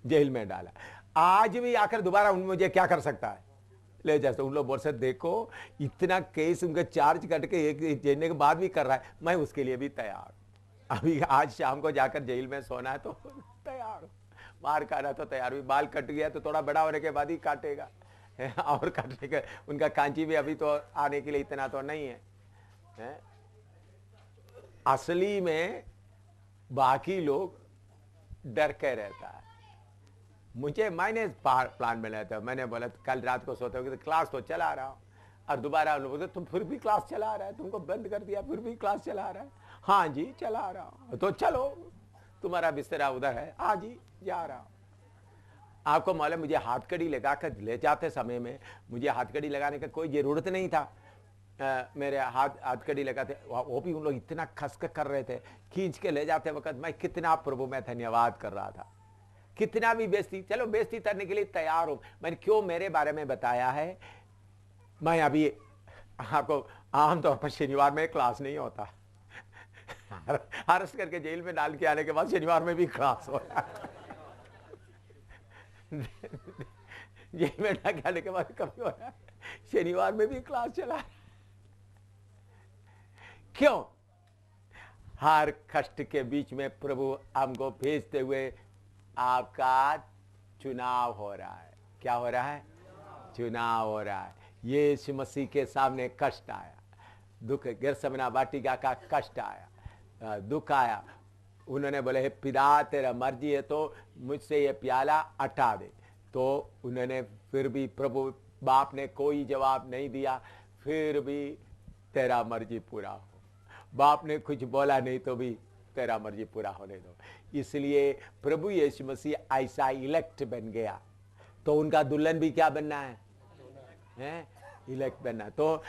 जेल में डाला। आज भी आकर दोबारा उन मुझे क्या कर सकता है? ले जा सकते। उन लोग बोल सकते देखो इतना केस उनका चार्ज करके एक जेलने के बाद भी कर रहा है, मैं उसके लिए भी तैयार। अभी आज शाम को जाकर जेल में सोना है तो तैयार, मार खाना तो तैयार भी। बाल कट गया तो थोड़ा बड़ा होने के बाद ही काटेगा, और काटने का उनका कांची भी अभी तो आने के लिए इतना तो नहीं है। असली में बाकी लोग डर के रहता है। मैंने प्लान बनाया था, मैंने बोला कल रात को सोते हो तो क्लास तो चला रहा हूँ, और दोबारा उन लोगों बोलते तुम फिर भी क्लास चला रहा है, तुमको बंद कर दिया फिर भी क्लास चला रहा है। हाँ जी चला रहा हूँ। तो चलो तुम्हारा बिस्तरा उधर है, हाँ जी जा रहा हूँ। आपको मालूम मुझे हाथकड़ी लगा कर ले जाते समय में मुझे हाथकड़ी लगाने का कोई जरूरत नहीं था। मेरे हाथकड़ी लगाते, वो भी उन लोग इतना खसक कर रहे थे, खींच के ले जाते वक्त मैं कितना प्रभु में धन्यवाद कर रहा था। कितना भी बेइज्जती, चलो बेइज्जती करने के लिए तैयार हूं। मैंने क्यों मेरे बारे में बताया है? मैं अभी आपको आमतौर पर शनिवार में क्लास नहीं होता, अरेस्ट करके जेल में डाल के आने के बाद शनिवार में भी क्लास हो रहा है। जेल में डाल के आने के बाद कभी हो रहा है, शनिवार में भी क्लास चला रहा है। क्यों? हर कष्ट के बीच में प्रभु हमको भेजते हुए आपका चुनाव हो रहा है। क्या हो रहा है? चुनाव हो रहा है। यीशु मसीह के सामने कष्ट आया, दुख, गेत्सेमनी वाटिका का कष्ट आया, दुख आया। उन्होंने बोले हे पिता तेरा मर्जी है तो मुझसे ये प्याला हटा दे। तो उन्होंने फिर भी, प्रभु बाप ने कोई जवाब नहीं दिया, फिर भी तेरा मर्जी पूरा हो। बाप ने कुछ बोला नहीं तो भी तेरा मर्जी पूरा होने दो। इसलिए प्रभु यीशु मसीह ऐसा इलेक्ट बन गया, तो उनका दुल्हन भी क्या बनना है? इलेक्ट बनना। तो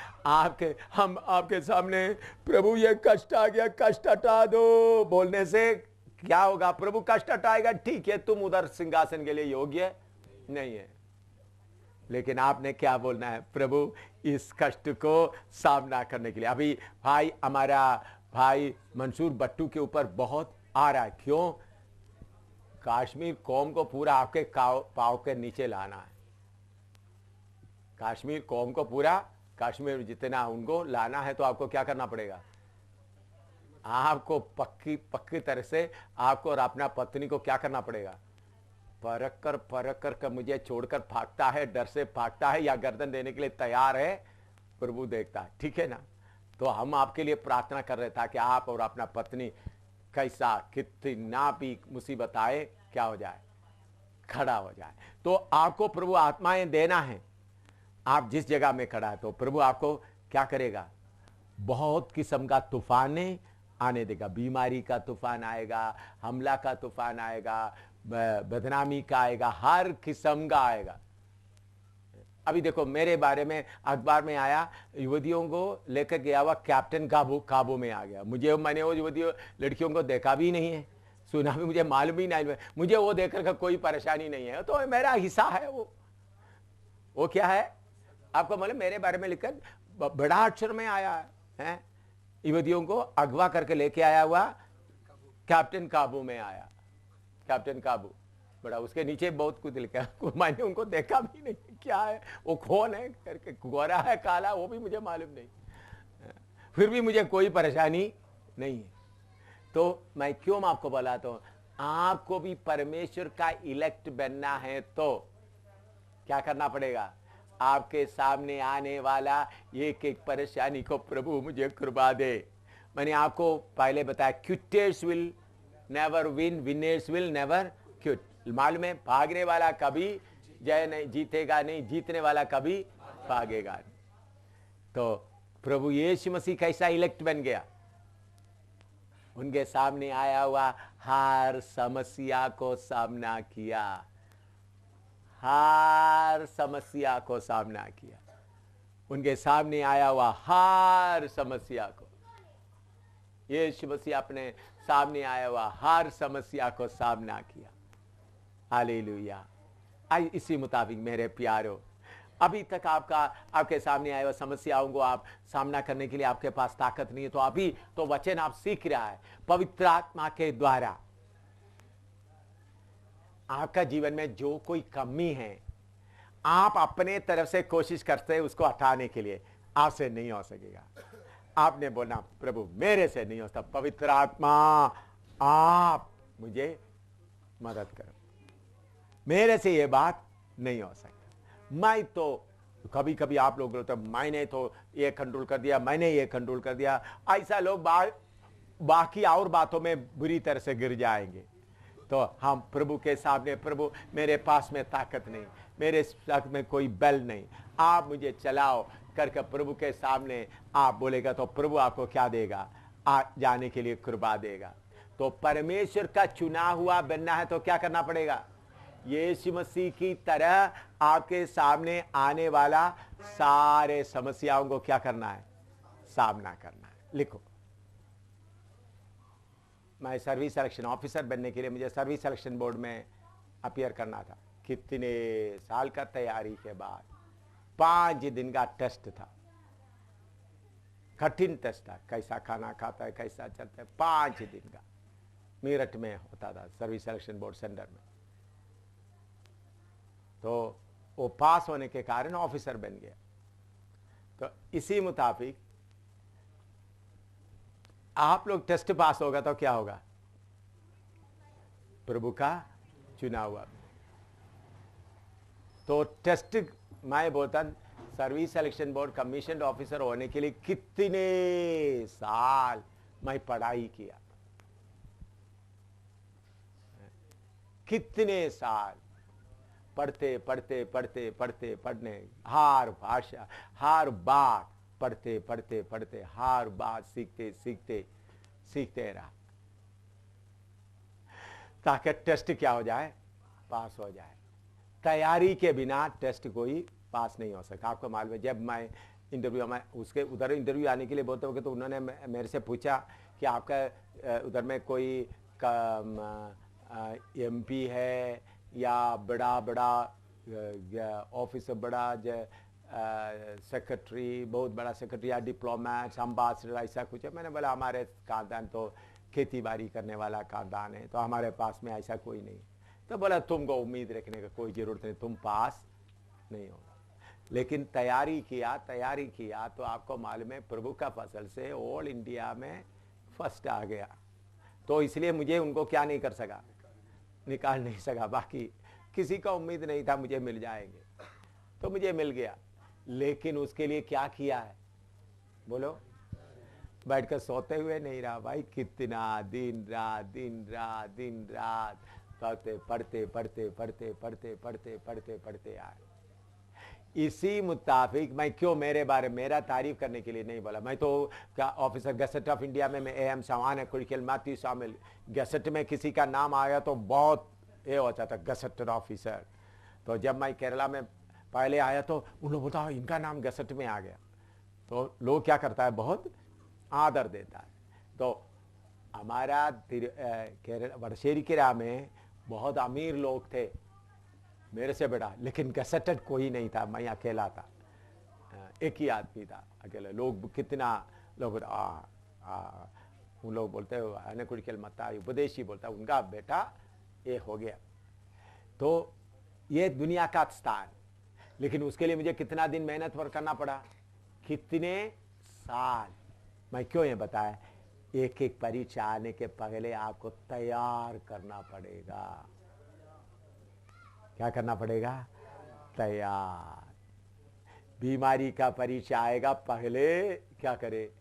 हम आपके सामने प्रभु ये कष्ट आ गया, कष्ट हटा दो बोलने से क्या होगा? प्रभु कष्ट हटाएगा, ठीक है, तुम उधर सिंहासन के लिए योग्य नहीं है। लेकिन आपने क्या बोलना है? प्रभु इस कष्ट को सामना करने के लिए। अभी भाई हमारा भाई मंसूर बट्टू के ऊपर बहुत आ रहा है। क्यों? कश्मीर कौम को पूरा आपके पाँव के नीचे लाना है। कश्मीर कौम को पूरा, कश्मीर जितना उनको लाना है, तो आपको क्या करना पड़ेगा? आपको पक्की तरह से आपको और अपना पत्नी को क्या करना पड़ेगा? परख कर मुझे छोड़कर भागता है, डर से भागता है या गर्दन देने के लिए तैयार है, प्रभु देखता है। ठीक है ना? तो हम आपके लिए प्रार्थना कर रहे थे कि आप और अपना पत्नी कैसा कितना भी मुसीबत आए क्या हो जाए, खड़ा हो जाए। तो आपको प्रभु आत्माएं देना है। आप जिस जगह में खड़ा है तो प्रभु आपको क्या करेगा? बहुत किस्म का तूफान आने देगा। बीमारी का तूफान आएगा, हमला का तूफान आएगा, बदनामी का आएगा, हर किस्म का आएगा। अभी देखो मेरे बारे में अखबार में आया, युवतियों को लेकर गया हुआ कैप्टन काबू में आ गया। मैंने वो युवतियों लड़कियों को देखा भी नहीं है, सुना भी, मुझे मालूम भी नहीं, मुझे वो देखकर कोई परेशानी नहीं है, तो मेरा हिस्सा है वो क्या है आपको मालूम? मेरे बारे में लिखकर बड़ा अक्षर में आया है, युवतियों को अगवा करके लेके आया हुआ कैप्टन काबू में आया। कैप्टन काबू बड़ा, उसके नीचे बहुत कुछ लिखा, मैंने उनको देखा भी नहीं, क्या है वो, कौन है करके, गोरा है काला वो भी मुझे मालूम नहीं, फिर भी मुझे कोई परेशानी नहीं है। तो मैं क्यों आपको बुलाता हूं? आपको भी परमेश्वर का इलेक्ट बनना है तो क्या करना पड़ेगा? आपके सामने आने वाला एक एक परेशानी को प्रभु मुझे कृपा दे। मैंने आपको पहले बताया, quitters will never win, winners will never quit. मालूम है, भागने वाला कभी जय नहीं जीतेगा नहीं, जीतने वाला कभी भागेगा नहीं। तो प्रभु यीशु मसीह कैसा इलेक्ट बन गया? उनके सामने आया हुआ हर समस्या को सामना किया, हर समस्या को सामना किया। उनके सामने आया हुआ हर समस्या को, यीशु मसीह अपने सामने आया हुआ हर समस्या को सामना किया। हालेलुया। आई इसी मुताबिक मेरे प्यारों, अभी तक आपके सामने आए हुए समस्याओं को आप सामना करने के लिए आपके पास ताकत नहीं है, तो अभी तो वचन आप सीख रहा है पवित्र आत्मा के द्वारा। आपका जीवन में जो कोई कमी है, आप अपने तरफ से कोशिश करते हैं उसको हटाने के लिए, आपसे नहीं हो सकेगा। आपने बोलना, प्रभु मेरे से नहीं होता, पवित्र आत्मा आप मुझे मदद करो, मेरे से ये बात नहीं हो सकता। मैं तो कभी कभी आप लोग बोलते मैंने तो ये कंट्रोल कर दिया, मैंने ये कंट्रोल कर दिया, ऐसा लोग बाकी और बातों में बुरी तरह से गिर जाएंगे। तो हम प्रभु के सामने, प्रभु मेरे पास में ताकत नहीं, मेरे साथ में कोई बल नहीं, आप मुझे चलाओ करके प्रभु के सामने आप बोलेगा तो प्रभु आपको क्या देगा? जाने के लिए कृपा देगा। तो परमेश्वर का चुना हुआ बनना है तो क्या करना पड़ेगा? यीशु मसीह की तरह आपके सामने आने वाला सारे समस्याओं को क्या करना है? सामना करना है। लिखो, मैं सर्विस सिलेक्शन ऑफिसर बनने के लिए मुझे सर्विस सिलेक्शन बोर्ड में अपीयर करना था। कितने साल का तैयारी के बाद 5 दिन का टेस्ट था, कठिन टेस्ट था, कैसा खाना खाता है, कैसा चलता है, 5 दिन का मेरठ में होता था सर्विस सिलेक्शन बोर्ड सेंटर में। तो वो पास होने के कारण ऑफिसर बन गया। तो इसी मुताबिक आप लोग टेस्ट पास होगा तो क्या होगा? प्रभु का चुना हुआ। तो टेस्ट मैं बोलता, service selection board commission officer होने के लिए कितने साल मैं पढ़ाई किया, कितने साल पढ़ने, हर भाषा, हर बात पढ़ते, हर बात सीखते रहा, ताकि टेस्ट क्या हो जाए? पास हो जाए। तैयारी के बिना टेस्ट कोई पास नहीं हो सकता। आपको मालूम है, जब मैं इंटरव्यू में उसके उधर इंटरव्यू आने के लिए बोलते हो तो उन्होंने मेरे से पूछा कि आपका उधर में कोई MP है या बड़ा ऑफिस बड़ा सेक्रेटरी, बहुत बड़ा सेक्रेटरी या डिप्लोमेट, अम्बासडर, ऐसा कुछ है। मैंने बोला हमारे खानदान तो खेती बाड़ी करने वाला खानदान है, तो हमारे पास में ऐसा कोई नहीं। तो बोला तुमको उम्मीद रखने का कोई ज़रूरत नहीं, तुम पास नहीं होगा। लेकिन तैयारी किया तो आपको मालूम है प्रभु का फसल से ऑल इंडिया में फर्स्ट आ गया। तो इसलिए मुझे उनको क्या नहीं कर सका, निकाल नहीं सका। बाकी किसी का उम्मीद नहीं था मुझे मिल जाएंगे, तो मुझे मिल गया। लेकिन उसके लिए क्या किया है बोलो? बैठकर सोते हुए नहीं रहा भाई, कितना दिन रात पढ़ते आए। इसी मुताबिक मैं क्यों मेरे बारे में मेरा तारीफ करने के लिए नहीं बोला। मैं तो क्या ऑफिसर गजट ऑफ इंडिया में मैं AM सामान है कुरिकल माती शामिल, गजट में किसी का नाम आया तो बहुत ये होता था गजट ऑफिसर। तो जब मैं केरला में पहले आया तो उन लोग बोलता इनका नाम गजट में आ गया, तो लोग क्या करता है बहुत आदर देता है। तो हमारा केरला वडशेरी किरा में बहुत अमीर लोग थे मेरे से बड़ा, लेकिन गसेटेड कोई नहीं था, मैं अकेला था, एक ही आदमी था अकेला। लोग कितना लोग उन लोग बोलते हैं कुड़िकल मता उपदेशी बोलता है उनका बेटा ये हो गया। तो ये दुनिया का स्थान, लेकिन उसके लिए मुझे कितना दिन मेहनत करना पड़ा, कितने साल। मैं क्यों ये बताया, एक एक परीक्षा आने के पहले आपको तैयार करना पड़ेगा। क्या करना पड़ेगा? तैयार। बीमारी का परीक्षा आएगा, पहले क्या करे?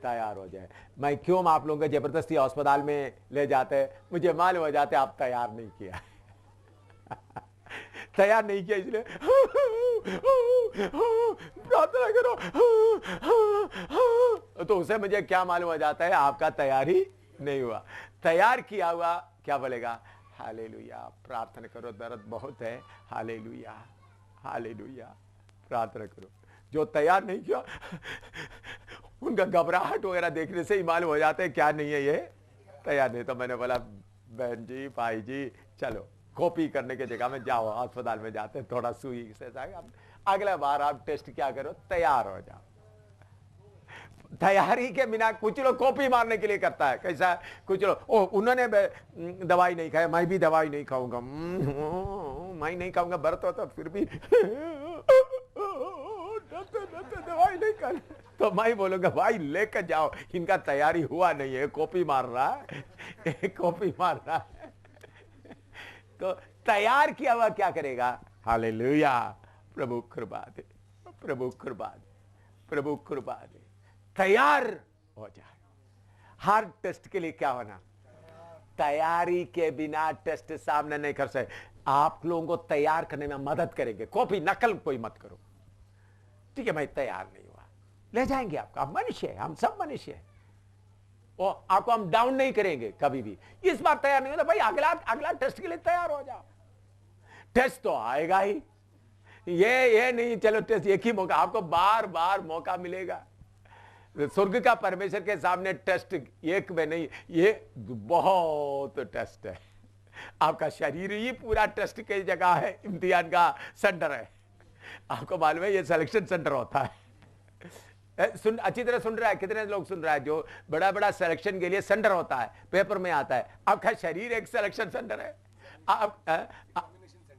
तैयार हो जाए। मैं क्यों आप लोगों को जबरदस्ती अस्पताल में ले जाते, मुझे मालूम हो जाते आप तैयार नहीं किया तैयार नहीं किया, इसलिए प्रार्थना करो, तो उसे मुझे क्या मालूम हो जाता है आपका तैयारी नहीं हुआ। तैयार किया हुआ क्या बोलेगा? हालेलुया। प्रार्थना करो, दर्द बहुत है, हालेलुया हालेलुया, प्रार्थना करो। जो तैयार नहीं किया उनका घबराहट वगैरह देखने से ही मालूम हो जाता है क्या नहीं है ये तैयार नहीं। तो मैंने बोला बहन जी भाई जी चलो कॉपी करने की जगह में जाओ अस्पताल में जाते थोड़ा सुई से अगला बार आप टेस्ट क्या करो, तैयार हो जाओ। तैयारी के बिना कुछ लोग कॉपी मारने के लिए करता है। कैसा? कुछ लोग उन्होंने दवाई नहीं खाया, मैं भी दवाई नहीं खाऊंगा, मैं नहीं खाऊंगा, व्रत हो तो फिर भी दवाई नहीं खा। तो मैं बोलूंगा भाई लेकर जाओ, इनका तैयारी हुआ नहीं है, कॉपी मार रहा है कॉपी मार रहा है। तो तैयार किया हुआ क्या करेगा? हालेलुया। प्रभु कृपा दे, प्रभु कृपा दे, प्रभु कृपा दे। तैयार हो जाए। हर टेस्ट के लिए क्या होना? तैयारी के बिना टेस्ट सामने नहीं कर सकते। आप लोगों को तैयार करने में मदद करेंगे, कॉपी नकल कोई मत करो। ठीक है, मैं तैयार नहीं हुआ, ले जाएंगे आपको। आप मनुष्य है, हम सब मनुष्य है, और आपको हम डाउन नहीं करेंगे कभी भी। इस बार तैयार नहीं होता भाई, अगला टेस्ट के लिए तैयार हो जाओ। टेस्ट तो आएगा ही, ये नहीं चलो टेस्ट एक ही मौका, आपको बार बार मौका मिलेगा। स्वर्ग का परमेश्वर के सामने टेस्ट एक में नहीं, ये बहुत टेस्ट है। आपका शरीर ही पूरा टेस्ट की जगह है, इम्तिहान का सेंटर है। आपको मालूम है ये सिलेक्शन सेंटर होता है। अच्छी तरह सुन रहा है? कितने लोग सुन रहा है? जो बड़ा बड़ा सिलेक्शन के लिए सेंटर होता है, पेपर में आता है। आपका शरीर एक सिलेक्शन सेंटर है,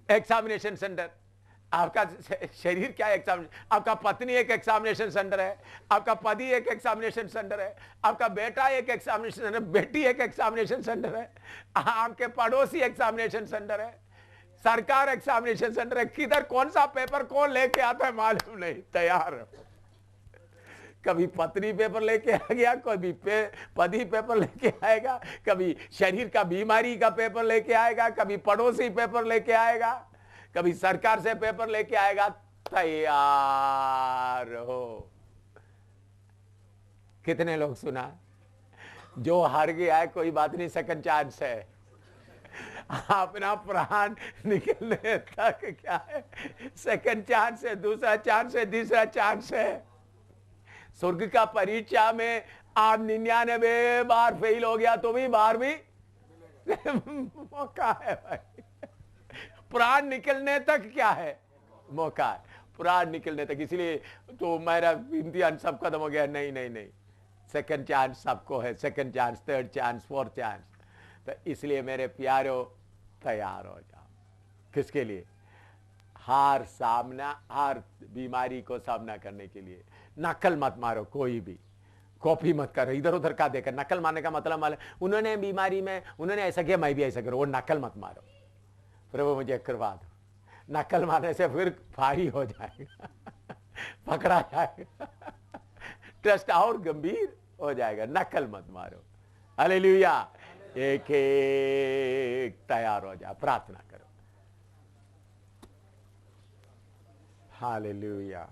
एग्जामिनेशन सेंटर। आपका शरीर क्या एग्जामिनेशन, आपका पत्नी एक एग्जामिनेशन सेंटर है, आपका पति एक एग्जामिनेशन सेंटर है, आपका बेटा एक एग्जामिनेशन सेंटर, बेटी एक एग्जामिनेशन सेंटर है, आपके पड़ोसी एग्जामिनेशन सेंटर है, सरकार एग्जामिनेशन सेंटर है। किधर कौन सा पेपर कौन लेके आता है मालूम नहीं। तैयार, कभी पत्नी पेपर लेके आ गया, कभी पति पेपर लेके आएगा, कभी शरीर का बीमारी का पेपर लेके आएगा, कभी पड़ोसी पेपर लेके आएगा, कभी सरकार से पेपर लेके आएगा। तैयार हो। कितने लोग सुना? जो हार गया है कोई बात नहीं, सेकंड चांस है। अपना प्राण निकलने तक क्या है, सेकंड चांस है, दूसरा चांस है, तीसरा चांस है। स्वर्ग का परीक्षा में आप 99 बार फेल हो गया तो भी बार भी मौका है भाई। प्राण निकलने तक क्या है, मौका है, प्राण निकलने तक। इसलिए तो मेरा इम्तिहान सब खत्म हो गया, नहीं नहीं नहीं, सेकंड चांस सबको है, second chance, third chance, fourth chance. तो इसलिए मेरे प्यारो तैयार हो जाओ। किसके लिए? हर बीमारी को सामना करने के लिए। नकल मत मारो, कोई भी कॉपी मत करो, इधर उधर का देखकर। नकल मारने का मतलब उन्होंने बीमारी में उन्होंने ऐसा किया, मैं भी ऐसा करूं, वो नकल मत मारो। प्रभु मुझे करवा दो। नकल मारने से फिर भारी हो जाएगा, पकड़ा जाएगा, ट्रस्ट और गंभीर हो जाएगा। नकल मत मारो। हालेलुया। एक एक तैयार हो जा, प्रार्थना करो। हालेलुया।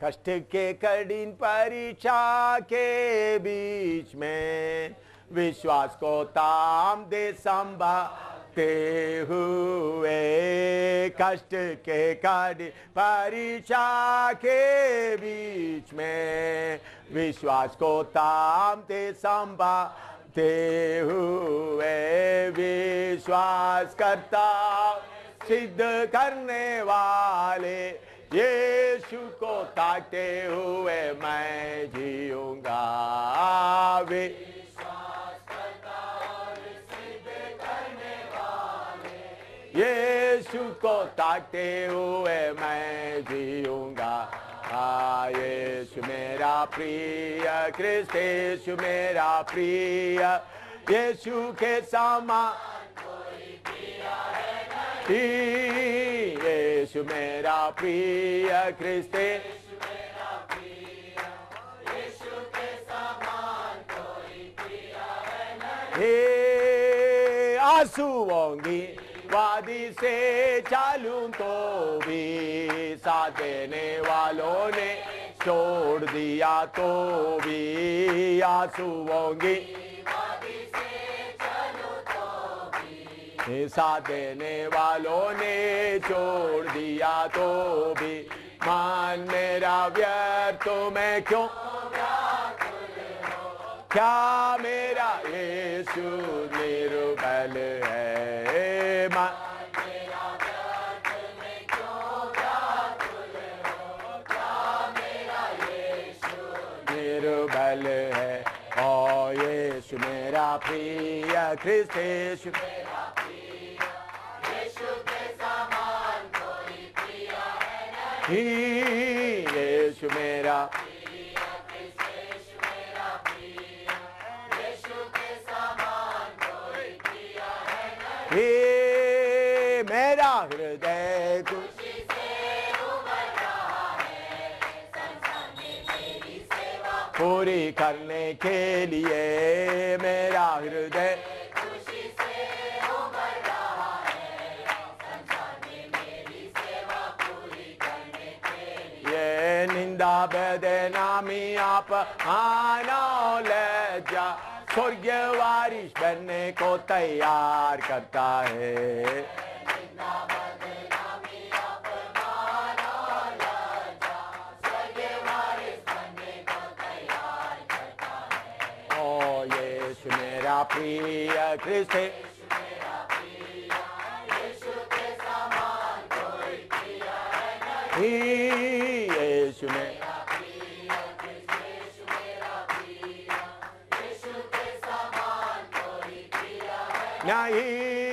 कष्ट के कठिन परीक्षा के बीच में विश्वास को ताम दे संभालते हुए, कष्ट के कठिन परीक्षा के बीच में विश्वास को ताम दे संभालते हुए, विश्वास करता सिद्ध करने वाले यीशु को ताकते हुए मैं जीऊंगा। विश्वास करता और सिद्ध करने वाले यीशु को ताकते हुए मैं जीऊंगा। यीशु मेरा प्रिय, क्रिस्त यीशु मेरा प्रिय, यीशु के समान कोई प्रिय है नहीं। यीशु मेरा प्रिय, क्रिस्त यीशु मेरा प्रिय, यीशु के समान कोई प्रिय है नहीं। आंसुओं की वादी से चालूं तो भी, साथ देने वालों ने छोड़ दिया तो भी, आंसुओं की वादी से चलूं तो भी, साथ देने वालों ने छोड़ दिया तो भी, मान मेरा व्यर्थ मैं क्यों क्या मेरा यीशु निर्बल है। मान मेरा व्यर्थ में क्यों व्याकुल हो, क्या मेरा यीशु निर्बल है। ओ यीशु मेरा प्रिय, क्रिस्त यीशु मेरा प्रिय, यीशु के समान कोई प्रिय है नहीं। यीशु मेरा मेरा हृदय खुशी से उमड़ रहा है, संसार में मेरी सेवा पूरी करने के लिए। मेरा हृदय खुशी से उमड़ रहा है, संसार में मेरी सेवा पूरी करने के लिए। निंदा बदनामी आप आना लज्जा स्वर्गीय वारिस बनने को तैयार करता है। ओ यीशु मेरा प्रिय, क्रिस्त यीशु के समान कोई प्रिय है नहीं। यीशु में नहीं।